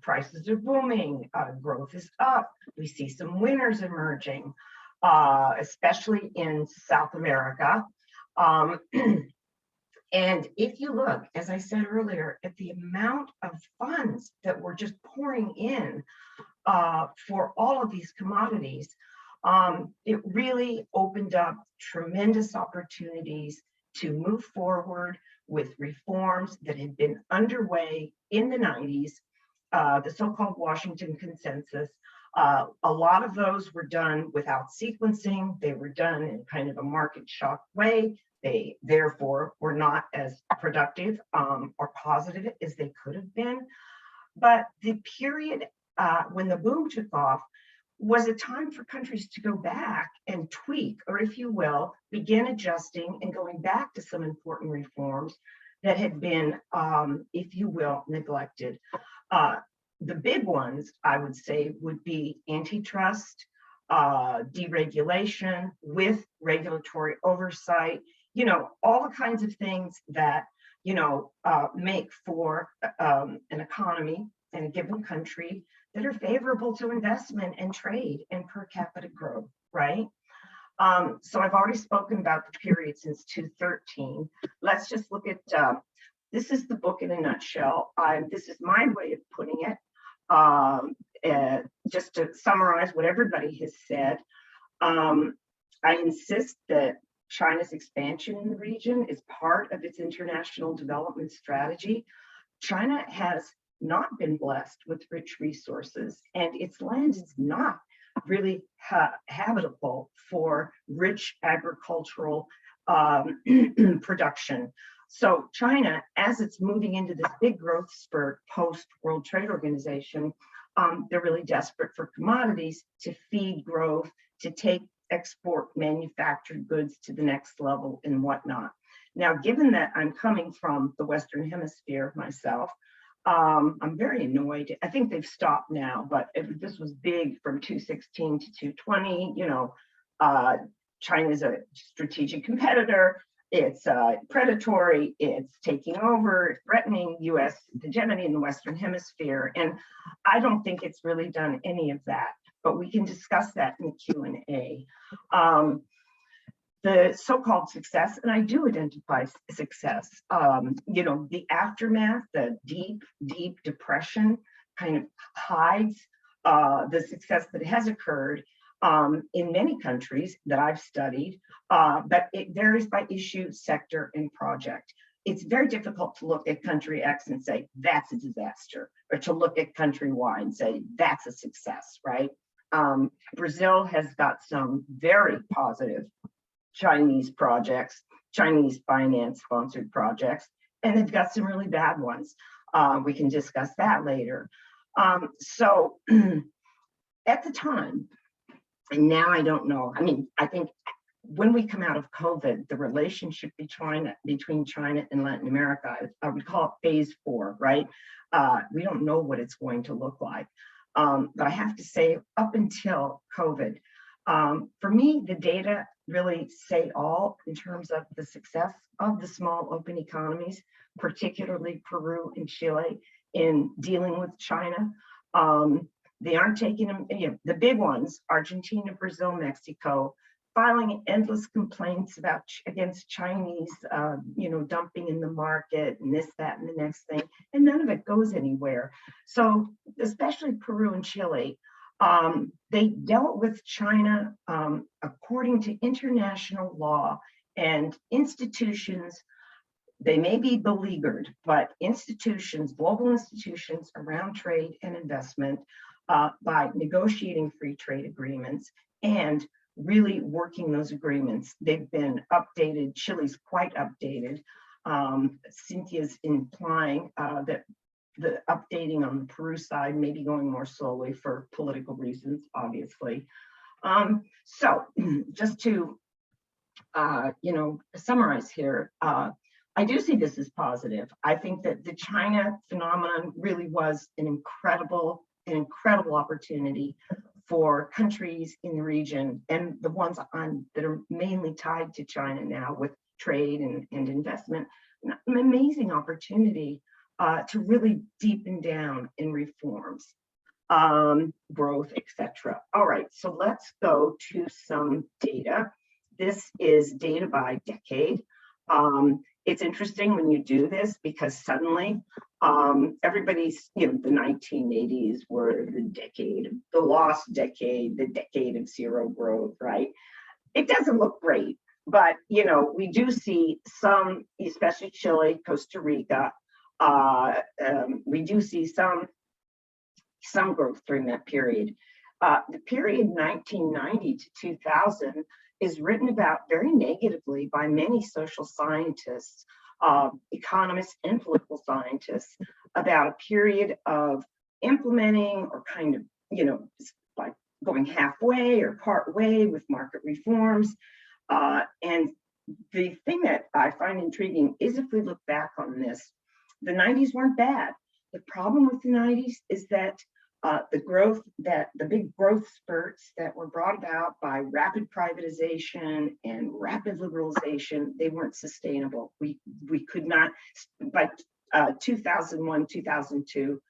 prices are booming, growth is up. We see some winners emerging, especially in South America. And if you look, as I said earlier, at the amount of funds that were just pouring in for all of these commodities, it really opened up tremendous opportunities to move forward with reforms that had been underway in the 90s, the so-called Washington Consensus. A lot of those were done without sequencing. They were done in kind of a market shock way. They therefore were not as productive or positive as they could have been. But the period when the boom took off was a time for countries to go back and tweak, or if you will, begin adjusting and going back to some important reforms that had been, if you will, neglected. The big ones, I would say, would be antitrust, deregulation with regulatory oversight, all the kinds of things that, make for an economy in a given country that are favorable to investment and trade and per capita growth, right? So I've already spoken about the period since 2013. Let's just look at, this is the book in a nutshell. This is my way of putting it. Just to summarize what everybody has said, I insist that China's expansion in the region is part of its international development strategy. China has not been blessed with rich resources, and its land is not really habitable for rich agricultural production. So China, as it's moving into this big growth spurt post World Trade Organization, they're really desperate for commodities to feed growth, to take export manufactured goods to the next level and whatnot. Now, given that I'm coming from the Western Hemisphere myself, I'm very annoyed. I think they've stopped now, but this was big from 2016 to 2020. China's a strategic competitor, it's predatory, it's taking over, threatening US hegemony in the Western Hemisphere. And I don't think it's really done any of that, but we can discuss that in the Q&A. The so-called success, and I do identify success, you know, the aftermath, the deep, deep depression kind of hides the success that has occurred in many countries that I've studied, but it varies by issue, sector, and project. It's very difficult to look at country X and say, that's a disaster, or to look at country Y and say, that's a success, right? Brazil has got some very positive Chinese projects, Chinese finance-sponsored projects, and they've got some really bad ones. We can discuss that later. So at the time, and now I don't know, I mean, I think when we come out of COVID, the relationship between China and Latin America, I would call it phase 4, right? We don't know what it's going to look like. But I have to say, up until COVID, for me, the data really say all in terms of the success of the small open economies, particularly Peru and Chile, in dealing with China. They aren't taking them, you know, the big ones, Argentina, Brazil, Mexico, filing endless complaints against Chinese, you know, dumping in the market and this, that, and the next thing, and none of it goes anywhere. So especially Peru and Chile, they dealt with China according to international law, and institutions, they may be beleaguered, but institutions, global institutions around trade and investment, by negotiating free trade agreements and really working those agreements. They've been updated. Chile's quite updated. Cynthia's implying that the updating on the Peru side may be going more slowly for political reasons, obviously. So just to, you know, summarize here, I do see this as positive. I think that the China phenomenon really was an incredible opportunity for countries in the region, and the ones that are mainly tied to China now with trade and investment, an amazing opportunity to really deepen down in reforms, growth, etc. All right, so let's go to some data. This is data by decade. It's interesting when you do this because suddenly everybody's, you know, the 1980s were the decade, the lost decade, the decade of zero growth, right? It doesn't look great, but, you know, we do see some, especially Chile, Costa Rica, we do see some growth during that period. The period 1990 to 2000 is written about very negatively by many social scientists, economists and political scientists, about a period of implementing or kind of, you know, like going halfway or part way with market reforms. And the thing that I find intriguing is if we look back on this, the 90s weren't bad. The problem with the 90s is that the big growth spurts that were brought about by rapid privatization and rapid liberalization, they weren't sustainable. We could not, by 2001, 2002,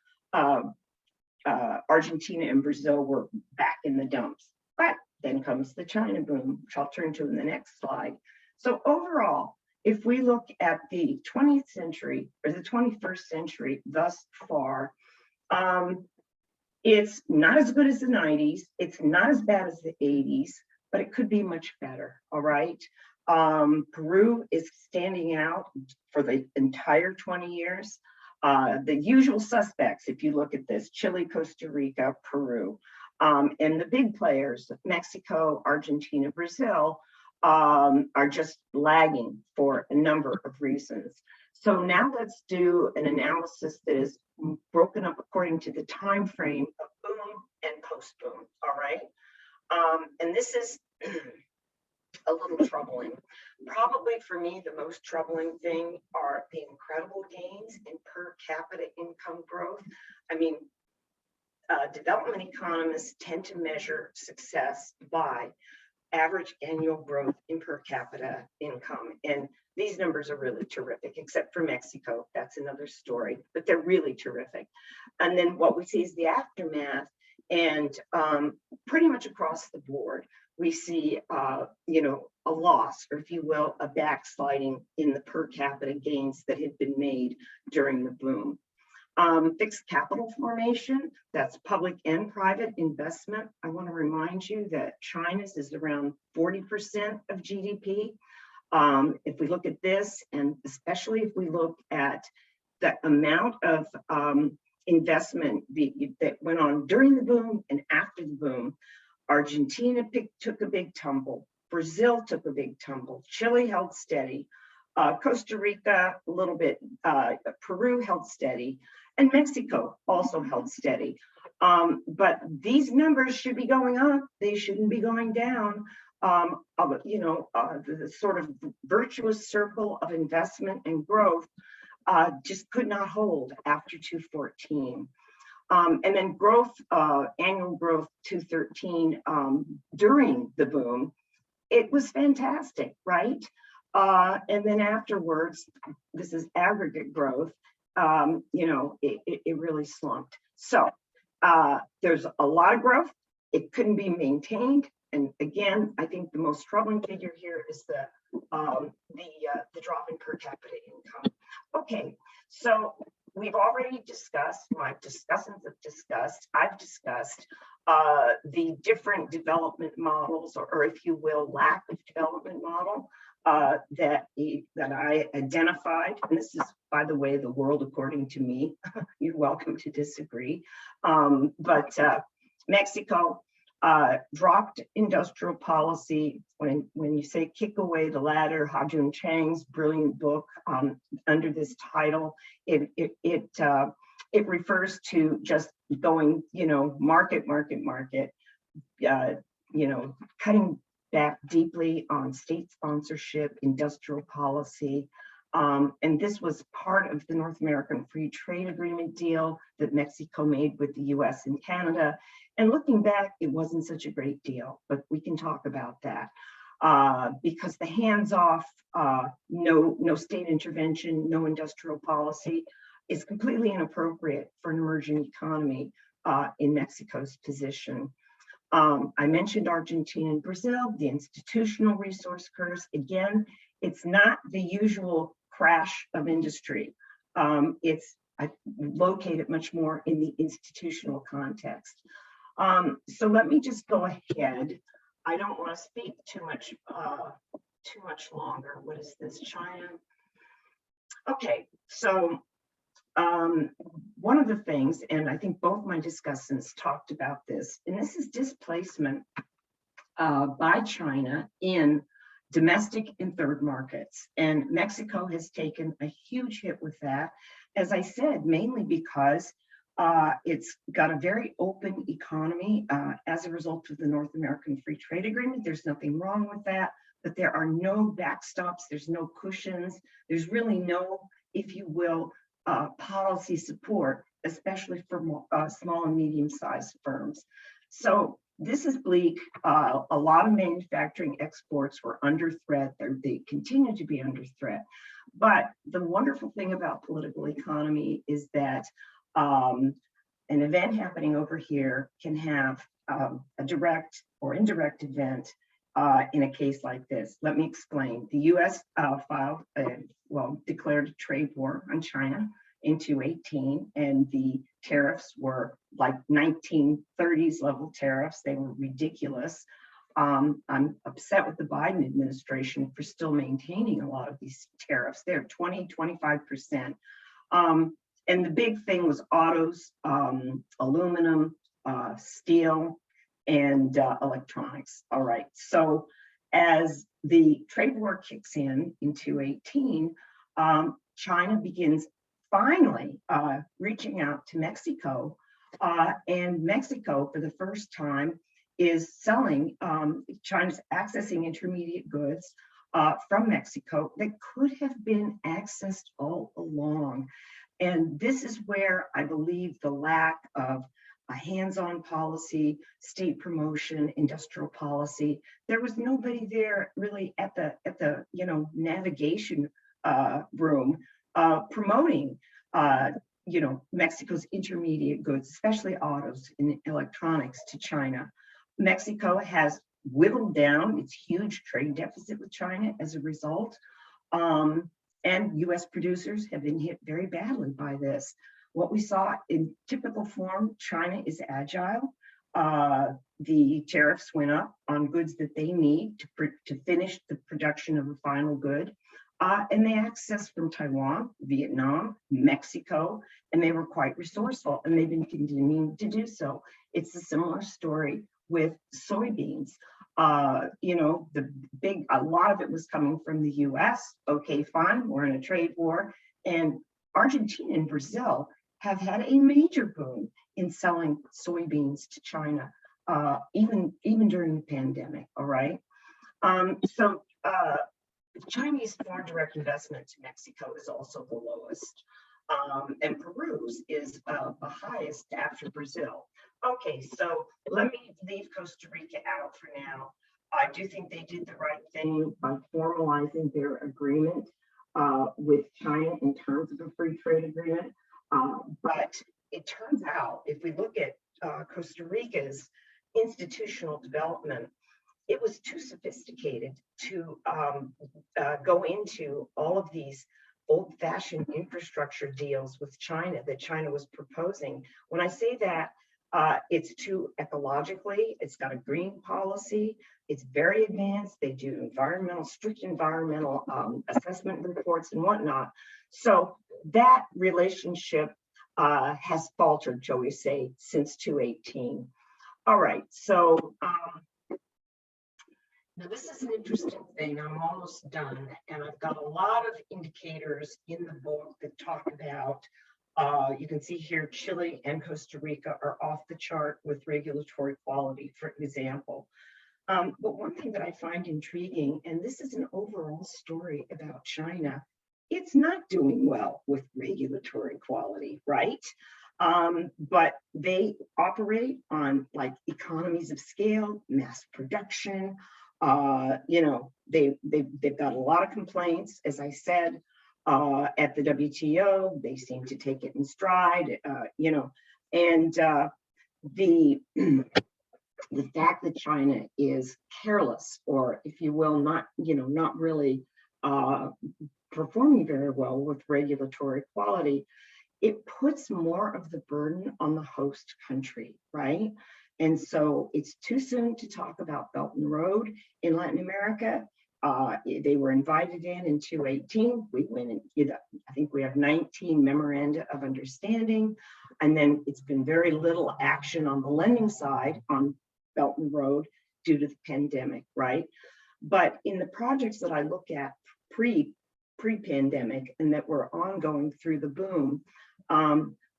Argentina and Brazil were back in the dumps. But then comes the China boom, which I'll turn to in the next slide. So overall, if we look at the 20th century or the 21st century thus far, it's not as good as the 90s. It's not as bad as the 80s, but it could be much better, all right? Peru is standing out for the entire 20 years. The usual suspects, if you look at this, Chile, Costa Rica, Peru, and the big players, Mexico, Argentina, Brazil, are just lagging for a number of reasons. So now let's do an analysis that is broken up according to the time frame of boom and post-boom, all right? And this is a little troubling. Probably for me, the most troubling thing are the incredible gains in per capita income growth. I mean, development economists tend to measure success by average annual growth in per capita income. And these numbers are really terrific, except for Mexico. That's another story, but they're really terrific. And then what we see is the aftermath, and pretty much across the board, we see, you know, a loss, or if you will, a backsliding in the per capita gains that had been made during the boom. Fixed capital formation, that's public and private investment. I want to remind you that China's is around 40% of GDP. If we look at this, and especially if we look at the amount of investment that went on during the boom and after the boom, Argentina took a big tumble. Brazil took a big tumble. Chile held steady. Costa Rica, a little bit. Peru held steady. And Mexico also held steady. But these numbers should be going up. They shouldn't be going down. You know, the sort of virtuous circle of investment and growth just could not hold after 2014. And then growth, annual growth 2013 during the boom, it was fantastic, right? And then afterwards, this is aggregate growth, you know, it really slumped. So there's a lot of growth. It couldn't be maintained. And again, I think the most troubling figure here is the drop in per capita income. Okay, so we've already discussed, my discussants have discussed, I've discussed the different development models, or if you will, lack of development model that I identified. And this is, by the way, the world according to me. You're welcome to disagree. But Mexico dropped industrial policy. When you say kick away the ladder, Ha-Joon Chang's brilliant book under this title, it refers to just going, you know, market, you know, cutting back deeply on state sponsorship, industrial policy. And this was part of the North American Free Trade Agreement deal that Mexico made with the US and Canada. And looking back, it wasn't such a great deal, but we can talk about that. Because the hands-off, no state intervention, no industrial policy is completely inappropriate for an emerging economy in Mexico's position. I mentioned Argentina and Brazil, the institutional resource curves. Again, it's not the usual crash of industry. It's located much more in the institutional context. So let me just go ahead. I don't want to speak too much longer. What is this, China? Okay, so one of the things, and I think both my discussants talked about this, and this is displacement by China in domestic and third markets. And Mexico has taken a huge hit with that, as I said, mainly because it's got a very open economy as a result of the North American Free Trade Agreement. There's nothing wrong with that, but there are no backstops, there's no cushions, there's really no, if you will, policy support, especially for small and medium-sized firms. So this is bleak. A lot of manufacturing exports were under threat. They continue to be under threat. But the wonderful thing about political economy is that an event happening over here can have a direct or indirect event in a case like this. Let me explain. The US declared a trade war on China in 2018, and the tariffs were like 1930s level tariffs. They were ridiculous. I'm upset with the Biden administration for still maintaining a lot of these tariffs. They're 20–25%. And the big thing was autos, aluminum, steel, and electronics. All right, so as the trade war kicks in 2018, China begins finally reaching out to Mexico, and Mexico for the first time is selling, China's accessing intermediate goods from Mexico that could have been accessed all along. And this is where I believe the lack of a hands-on policy, state promotion, industrial policy. There was nobody there really at the navigation room promoting Mexico's intermediate goods, especially autos and electronics, to China. Mexico has whittled down its huge trade deficit with China as a result. And US producers have been hit very badly by this. What we saw in typical form, China is agile. The tariffs went up on goods that they need to finish the production of a final good. And they accessed from Taiwan, Vietnam, Mexico, and they were quite resourceful, and they've been continuing to do so. It's a similar story with soybeans. A lot of it was coming from the US. Okay, fine, we're in a trade war. And Argentina and Brazil have had a major boom in selling soybeans to China, even during the pandemic, all right? Chinese foreign direct investment to Mexico is also the lowest. And Peru's is the highest after Brazil. Okay, so let me leave Costa Rica out for now. I do think they did the right thing by formalizing their agreement with China in terms of a free trade agreement. But it turns out, if we look at Costa Rica's institutional development, it was too sophisticated to go into all of these old-fashioned infrastructure deals with China that China was proposing. When I say that, it's too ecologically, it's got a green policy, it's very advanced, they do strict environmental assessment reports and whatnot. So that relationship has faltered, shall we say, since 2018. All right, so now this is an interesting thing. I'm almost done, and I've got a lot of indicators in the book that talk about, you can see here, Chile and Costa Rica are off the chart with regulatory quality, for example. But one thing that I find intriguing, and this is an overall story about China, it's not doing well with regulatory quality, right? But they operate on like economies of scale, mass production. They've got a lot of complaints, as I said, at the WTO. They seem to take it in stride, and the fact that China is careless, or if you will, not really performing very well with regulatory quality, it puts more of the burden on the host country, right? And so it's too soon to talk about Belt and Road in Latin America. They were invited in 2018. We went in, I think we have 19 memoranda of understanding. And then it's been very little action on the lending side on Belt and Road due to the pandemic, right? But in the projects that I look at pre-pandemic and that were ongoing through the boom,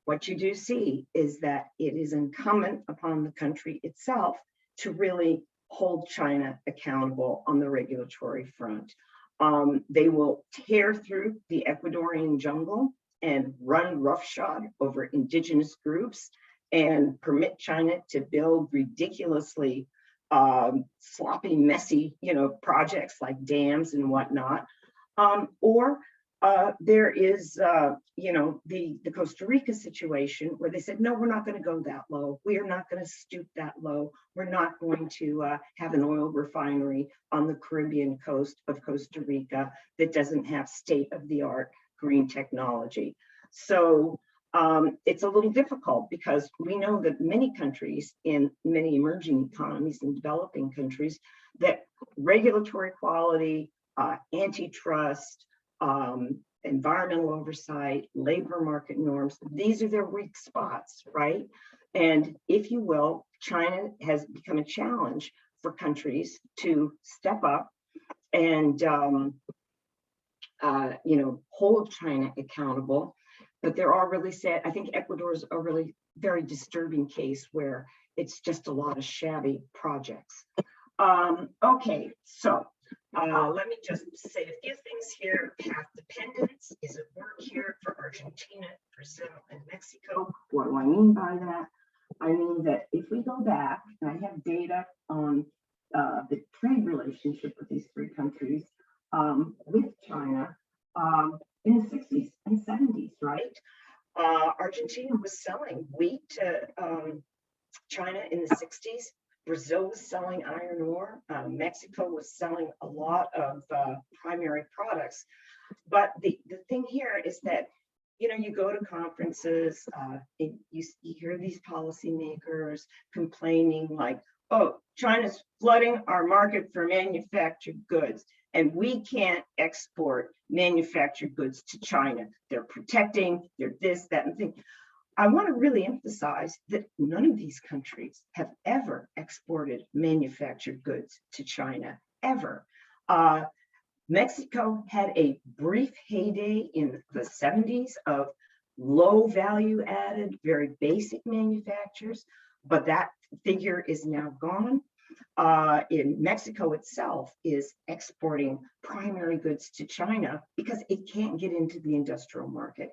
what you do see is that it is incumbent upon the country itself to really hold China accountable on the regulatory front. They will tear through the Ecuadorian jungle and run roughshod over indigenous groups and permit China to build ridiculously sloppy, messy, projects like dams and whatnot. Or there is, the Costa Rica situation where they said, no, we're not going to go that low. We are not going to stoop that low. We're not going to have an oil refinery on the Caribbean coast of Costa Rica that doesn't have state-of-the-art green technology. So it's a little difficult because we know that many countries in many emerging economies and developing countries, that regulatory quality, antitrust, environmental oversight, labor market norms, these are their weak spots, right? And if you will, China has become a challenge for countries to step up and, hold China accountable. But there are really sad, I think Ecuador is a really very disturbing case where it's just a lot of shabby projects. Okay, so let me just say a few things here. Path dependence is at work here for Argentina, Brazil, and Mexico. What do I mean by that? I mean that if we go back, and I have data on the trade relationship with these three countries with China in the 60s and 70s, right? Argentina was selling wheat to China in the 60s. Brazil was selling iron ore. Mexico was selling a lot of primary products. But the thing here is that, you know, you go to conferences, you hear these policymakers complaining like, oh, China's flooding our market for manufactured goods, and we can't export manufactured goods to China. They're protecting, they're this, that, and thing. I want to really emphasize that none of these countries have ever exported manufactured goods to China, ever. Mexico had a brief heyday in the 70s of low value added, very basic manufacturers, but that figure is now gone. In Mexico itself is exporting primary goods to China because it can't get into the industrial market.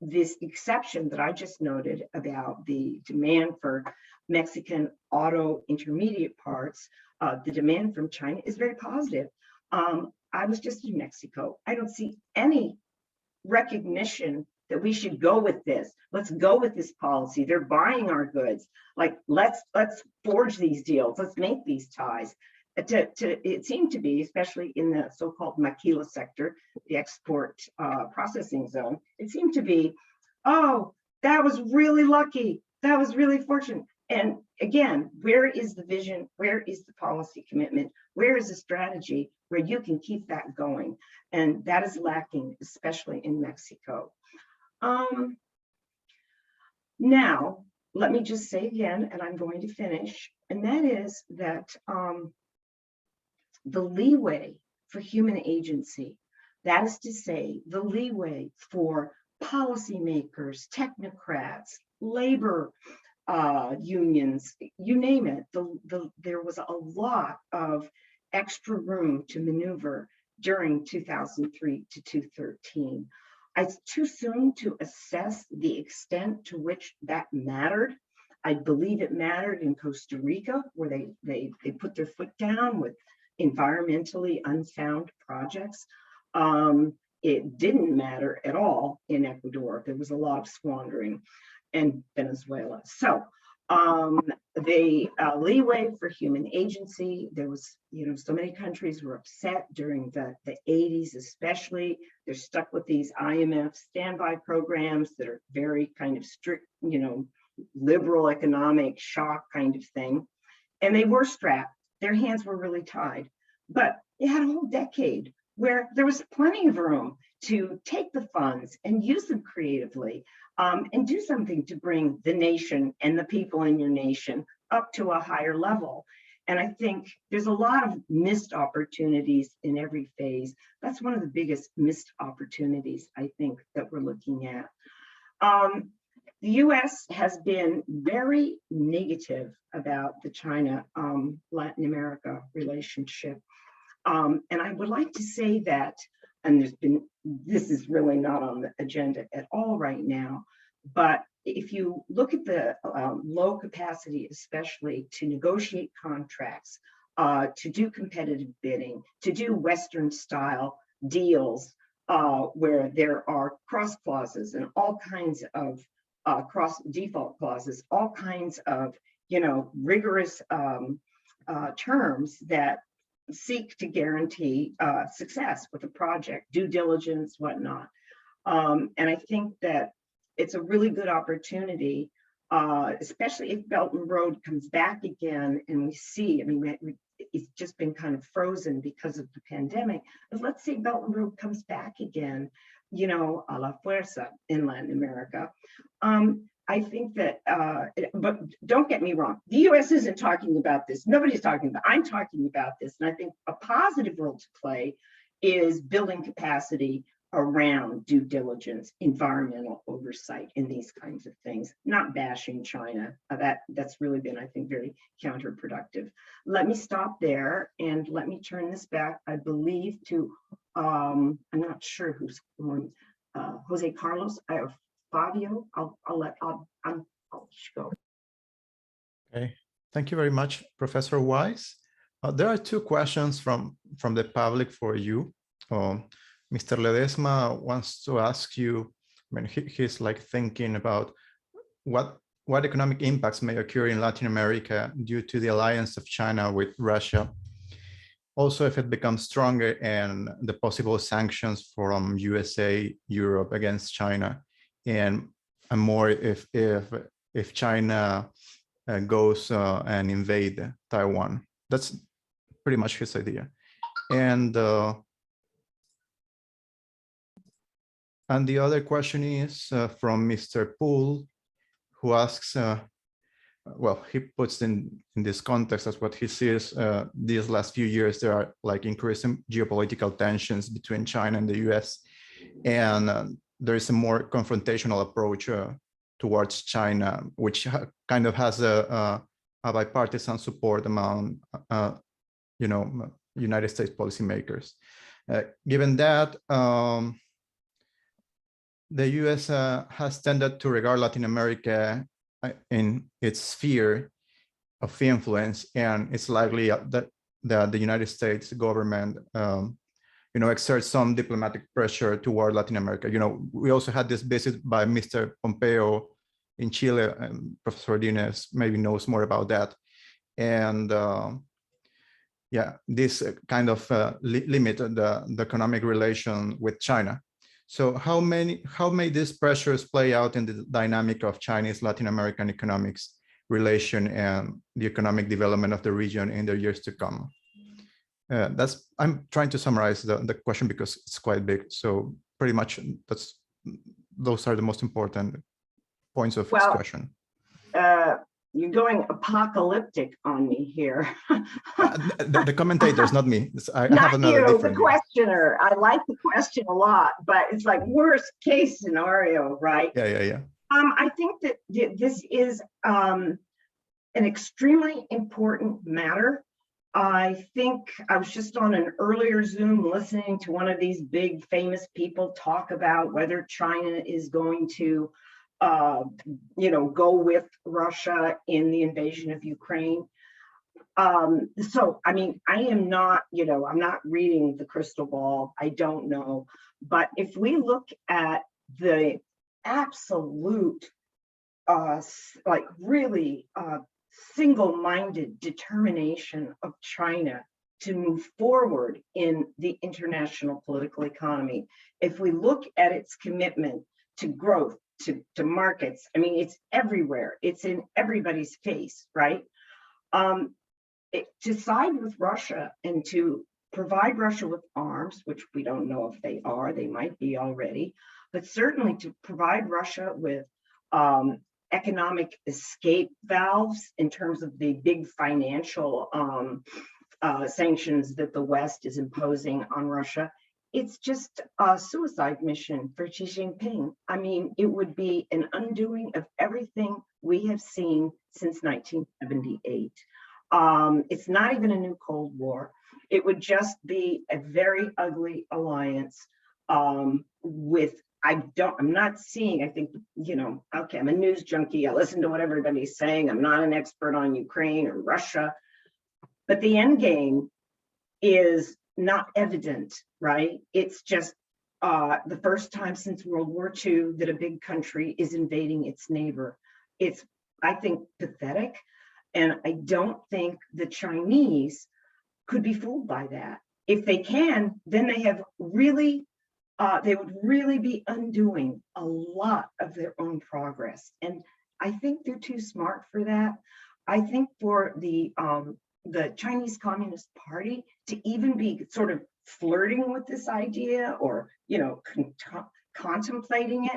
This exception that I just noted about the demand for Mexican auto intermediate parts, the demand from China is very positive. I was just in Mexico. I don't see any recognition that we should go with this. Let's go with this policy. They're buying our goods. Like, let's forge these deals. Let's make these ties. It seemed to be, especially in the so-called maquila sector, the export processing zone, it seemed to be, oh, that was really lucky. That was really fortunate. And again, where is the vision? Where is the policy commitment? Where is the strategy where you can keep that going? And that is lacking, especially in Mexico. Now, let me just say again, and I'm going to finish, and that is that the leeway for human agency, that is to say, the leeway for policymakers, technocrats, labor unions, you name it, there was a lot of extra room to maneuver during 2003 to 2013. It's too soon to assess the extent to which that mattered. I believe it mattered in Costa Rica, where they put their foot down with environmentally unsound projects. It didn't matter at all in Ecuador. There was a lot of squandering, and Venezuela. So the leeway for human agency, there was, you know, so many countries were upset during the 80s, especially. They're stuck with these IMF standby programs that are very kind of strict, you know, liberal economic shock kind of thing. And they were strapped. Their hands were really tied. But you had a whole decade where there was plenty of room to take the funds and use them creatively, and do something to bring the nation and the people in your nation up to a higher level. And I think there's a lot of missed opportunities in every phase. That's one of the biggest missed opportunities, I think, that we're looking at. The US has been very negative about the China-Latin America relationship. And I would like to say that, and this is really not on the agenda at all right now, but if you look at the low capacity, especially to negotiate contracts, to do competitive bidding, to do Western style deals where there are cross clauses and all kinds of cross default clauses, all kinds of, you know, rigorous terms that seek to guarantee success with a project, due diligence, whatnot. And I think that it's a really good opportunity, especially if Belt and Road comes back again and we see, I mean, it's just been kind of frozen because of the pandemic. But let's say Belt and Road comes back again, you know, a la fuerza in Latin America. I think that, but don't get me wrong, the US isn't talking about this. Nobody's talking about, I'm talking about this. And I think a positive role to play is building capacity around due diligence, environmental oversight, and these kinds of things, not bashing China. That's really been, I think, very counterproductive. Let me stop there and let me turn this back, I believe, to, I'm not sure who's going, Jose Carlos, Fabio, I'll go. Okay, thank you very much, Professor Weiss. There are two questions from the public for you. Mr. Ledesma wants to ask you, I mean, he's like thinking about what economic impacts may occur in Latin America due to the alliance of China with Russia. Also, if it becomes stronger, and the possible sanctions from USA, Europe against China, and more if China goes and invade Taiwan. That's pretty much his idea. And the other question is from Mr. Poole, who asks, well, he puts in this context as what he sees these last few years, there are like increasing geopolitical tensions between China and the US, and there is a more confrontational approach towards China, which kind of has a bipartisan support among, you know, United States policymakers. Given that, the US has tended to regard Latin America in its sphere of influence, and it's likely that the United States government, you know, exerts some diplomatic pressure toward Latin America. You know, we also had this visit by Mr. Pompeo in Chile, and Professor Dines maybe knows more about that. And yeah, this kind of limited the economic relation with China. So how may these pressures play out in the dynamic of Chinese Latin American economics relation and the economic development of the region in the years to come? I'm trying to summarize the question because it's quite big. So pretty much those are the most important points of this question. You're going apocalyptic on me here. The commentators, not me. I not have another you, different. The questioner. I like the question a lot, but it's like worst case scenario, right? Yeah. I think that this is an extremely important matter. I think I was just on an earlier Zoom listening to one of these big famous people talk about whether China is going to you know, go with Russia in the invasion of Ukraine. So, I mean, I am not, you know, I'm not reading the crystal ball. I don't know. But if we look at the absolute, like really single-minded determination of China to move forward in the international political economy, if we look at its commitment to growth, to markets, I mean, it's everywhere. It's in everybody's face, right? To side with Russia and to provide Russia with arms, which we don't know if they are, they might be already, but certainly to provide Russia with economic escape valves in terms of the big financial sanctions that the West is imposing on Russia. It's just a suicide mission for Xi Jinping. I mean, it would be an undoing of everything we have seen since 1978. It's not even a new Cold War. It would just be a very ugly alliance with, I'm not seeing, I think, you know, okay, I'm a news junkie. I listen to what everybody's saying. I'm not an expert on Ukraine or Russia, but the end game is not evident, right? It's just the first time since World War II that a big country is invading its neighbor. It's, I think, pathetic. And I don't think the Chinese could be fooled by that. If they can, then they have really, they would really be undoing a lot of their own progress. And I think they're too smart for that. I think for the Chinese Communist Party to even be sort of flirting with this idea or, you know, contemplating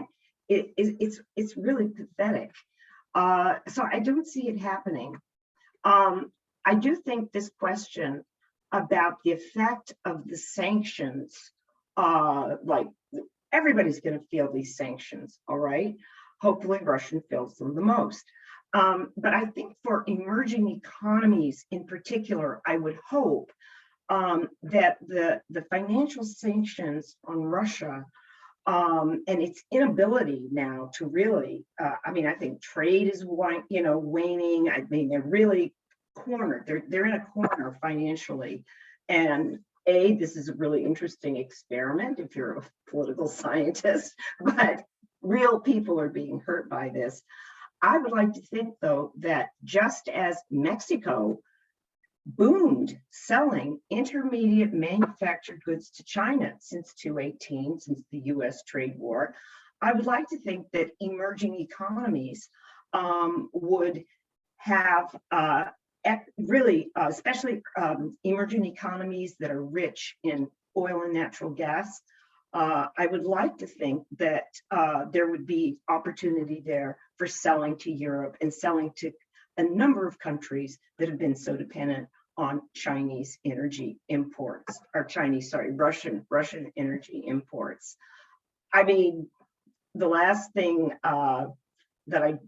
it, it's really pathetic. So I don't see it happening. I do think this question about the effect of the sanctions, like everybody's going to feel these sanctions, all right? Hopefully Russia feels them the most. But I think for emerging economies in particular, I would hope that the financial sanctions on Russia and its inability now to really, I mean, I think trade is waning. I mean, they're really cornered. They're in a corner financially. And this is a really interesting experiment if you're a political scientist, but real people are being hurt by this. I would like to think, though, that just as Mexico boomed selling intermediate manufactured goods to China since 2018, since the US trade war, I would like to think that emerging economies would have really, especially emerging economies that are rich in oil and natural gas. I would like to think that there would be opportunity there for selling to Europe and selling to a number of countries that have been so dependent on Chinese energy imports, or Russian energy imports. I mean, the last thing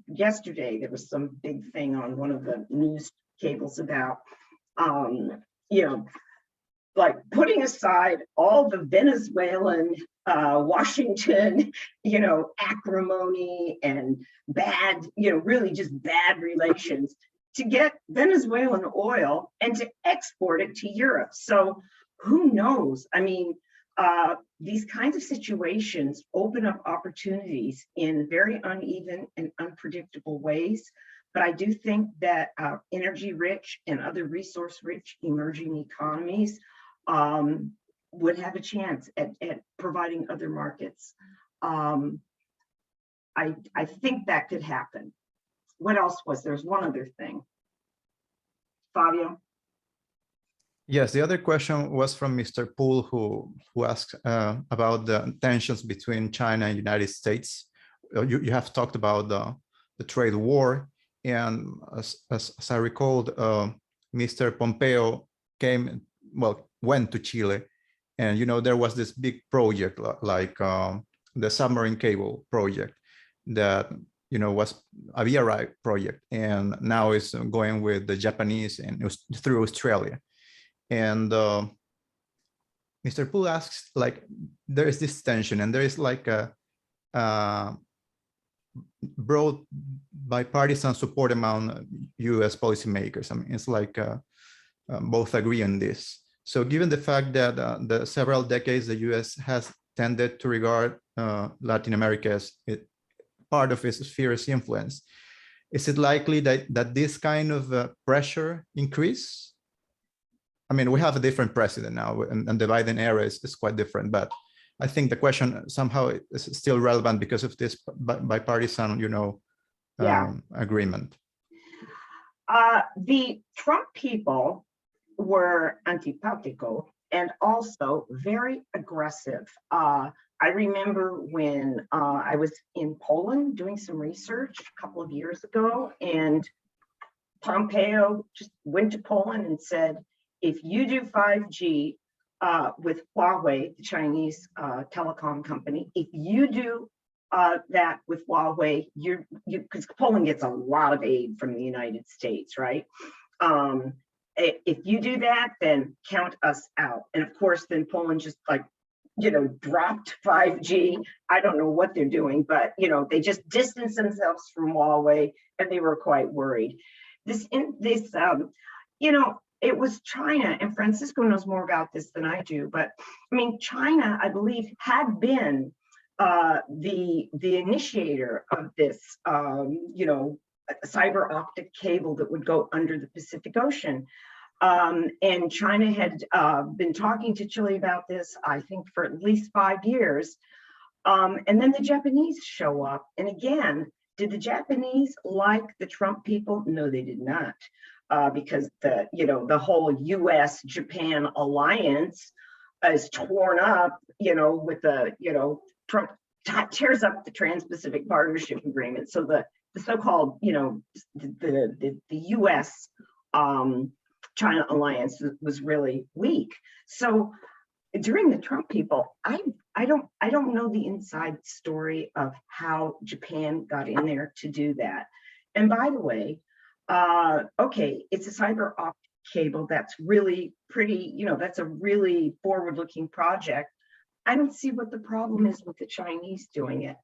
yesterday, there was some big thing on one of the news cables about, like putting aside all the Venezuelan, Washington, acrimony and bad, really just bad relations, to get Venezuelan oil and to export it to Europe. So who knows? I mean, these kinds of situations open up opportunities in very uneven and unpredictable ways. But I do think that energy-rich and other resource-rich emerging economies would have a chance at providing other markets. I think that could happen. What else was there's one other thing. Fabio? Yes, the other question was from Mr. Poole, who asked about the tensions between China and the United States. You have talked about the trade war, and as I recalled, Mr. Pompeo went to Chile, and there was this big project like the submarine cable project that was a BRI project, and now it's going with the Japanese and it was through Australia. And Mr. Poole asks, like, there is this tension, and there is like a broad bipartisan support among U.S. policymakers. I mean, it's like both agree on this. So given the fact that the several decades the U.S. has tended to regard Latin America as part of its sphere of influence, is it likely that this kind of pressure increase? I mean, we have a different president now, and the Biden era is quite different, but I think the question somehow is still relevant because of this bipartisan, agreement. The Trump people were antipatico and also very aggressive. I remember when I was in Poland doing some research a couple of years ago, and Pompeo just went to Poland and said, if you do 5G with Huawei, the Chinese telecom company, if you do that with Huawei, because Poland gets a lot of aid from the United States, right? If you do that, then count us out. And of course, then Poland just dropped 5G. I don't know what they're doing, but they just distanced themselves from Huawei, and they were quite worried. It was China, and Francisco knows more about this than I do, but I mean, China, I believe, had been the initiator of this, cyber optic cable that would go under the Pacific Ocean. And China had been talking to Chile about this, I think, for at least 5 years. And then the Japanese show up. And again, did the Japanese like the Trump people? No, they did not. Because the whole U.S.-Japan alliance is torn up, with the, Trump tears up the Trans-Pacific Partnership Agreement. So the so-called, the U.S. China alliance was really weak. So during the Trump people, I don't know the inside story of how Japan got in there to do that. And by the way, okay, it's a cyber optic cable that's really pretty, that's a really forward-looking project. I don't see what the problem is with the Chinese doing it.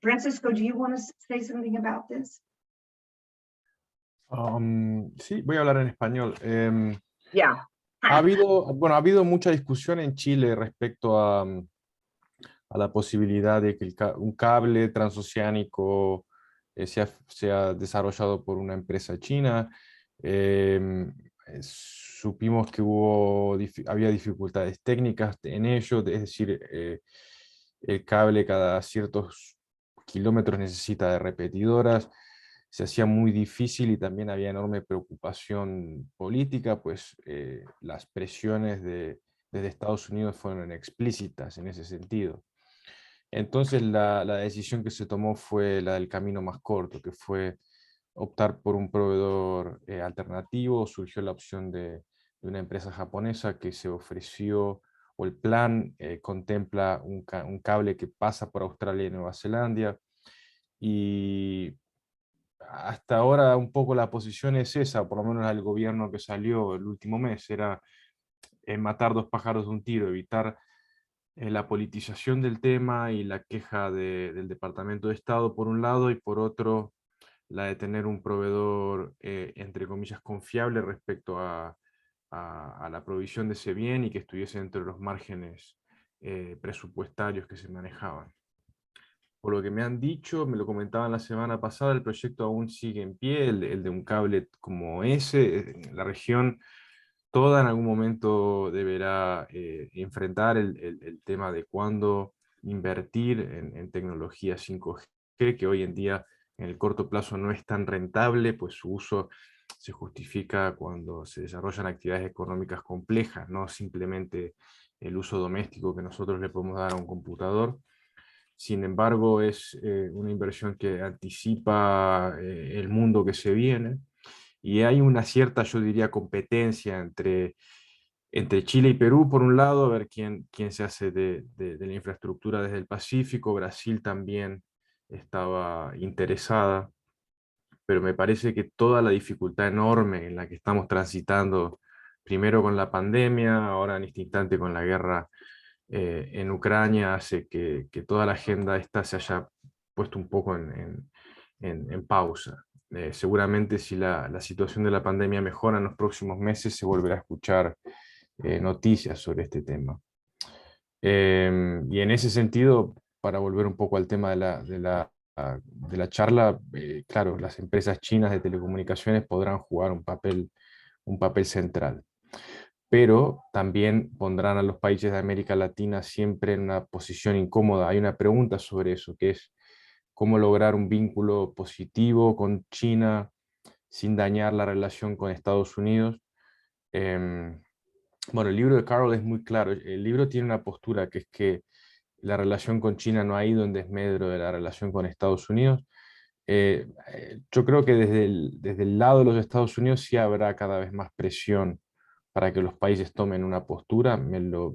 Francisco, do you want to say something about this? Sí, voy a hablar en español. Yeah. Ha habido mucha discusión en Chile respecto a la posibilidad de que un cable transoceánico sea desarrollado por una empresa china. Supimos que había dificultades técnicas en ello, es decir, el cable cada ciertos kilómetros necesita de repetidoras. Se hacía muy difícil y también había enorme preocupación política, pues las presiones desde Estados Unidos fueron explícitas en ese sentido. Entonces la decisión que se tomó fue la del camino más corto, que fue optar por un proveedor alternativo. Surgió la opción de una empresa japonesa que se ofreció, o el plan contempla un cable que pasa por Australia y Nueva Zelanda, y hasta ahora un poco la posición es esa, por lo menos el gobierno que salió el último mes, era matar dos pájaros de un tiro, evitar la politización del tema y la queja del Departamento de Estado por un lado, y por otro la de tener un proveedor entre comillas confiable respecto a la provisión de ese bien y que estuviese dentro de los márgenes presupuestarios que se manejaban. Por lo que me han dicho, me lo comentaban la semana pasada, el proyecto aún sigue en pie, el de un cable como ese. La región toda en algún momento deberá enfrentar el tema de cuándo invertir en tecnología 5G, que hoy en día en el corto plazo no es tan rentable, pues su uso se justifica cuando se desarrollan actividades económicas complejas, no simplemente el uso doméstico que nosotros le podemos dar a un computador. Sin embargo, es una inversión que anticipa el mundo que se viene, y hay una cierta, yo diría, competencia entre Chile y Perú, por un lado, a ver quién se hace de la infraestructura desde el Pacífico. Brasil también estaba interesada, pero me parece que toda la dificultad enorme en la que estamos transitando, primero con la pandemia, ahora en este instante con la guerra en Ucrania, hace que toda la agenda esta se haya puesto un poco en pausa. Seguramente si la situación de la pandemia mejora en los próximos meses, se volverá a escuchar noticias sobre este tema. Y en ese sentido, para volver un poco al tema de la charla, claro, las empresas chinas de telecomunicaciones podrán jugar un papel central, pero también pondrán a los países de América Latina siempre en una posición incómoda. Hay una pregunta sobre eso, que es cómo lograr un vínculo positivo con China sin dañar la relación con Estados Unidos. Bueno, el libro de Carol es muy claro. El libro tiene una postura que es que la relación con China no ha ido en desmedro de la relación con Estados Unidos. Yo creo que desde el lado de los Estados Unidos sí habrá cada vez más presión para que los países tomen una postura. Me lo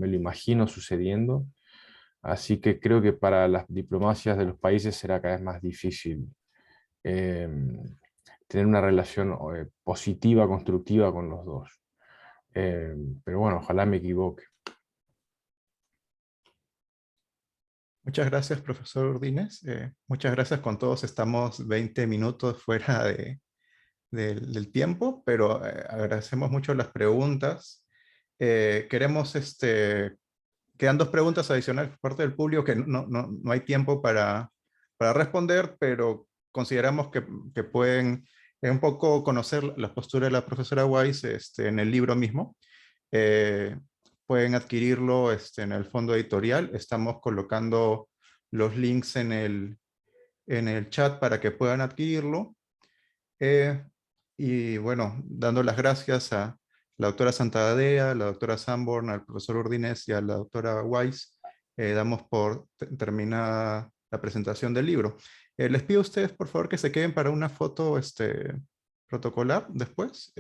imagino sucediendo. Así que creo que para las diplomacias de los países será cada vez más difícil tener una relación positiva, constructiva con los dos. Pero bueno, ojalá me equivoque. Muchas gracias, profesor Urdines. Muchas gracias con todos. Estamos 20 minutos fuera del tiempo, pero agradecemos mucho las preguntas. Quedan dos preguntas adicionales por parte del público que no hay tiempo para responder, pero consideramos que pueden un poco conocer la postura de la profesora Weiss en el libro mismo. Pueden adquirirlo en el fondo editorial. Estamos colocando los links en el chat para que puedan adquirirlo. Y bueno, dando las gracias a la doctora Santadea, a la doctora Sanborn, al profesor Urdines y a la doctora Weiss, damos por terminada la presentación del libro. Les pido a ustedes, por favor, que se queden para una foto protocolar después.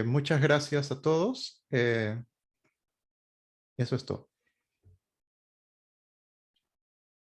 Muchas gracias a todos. Eso es todo.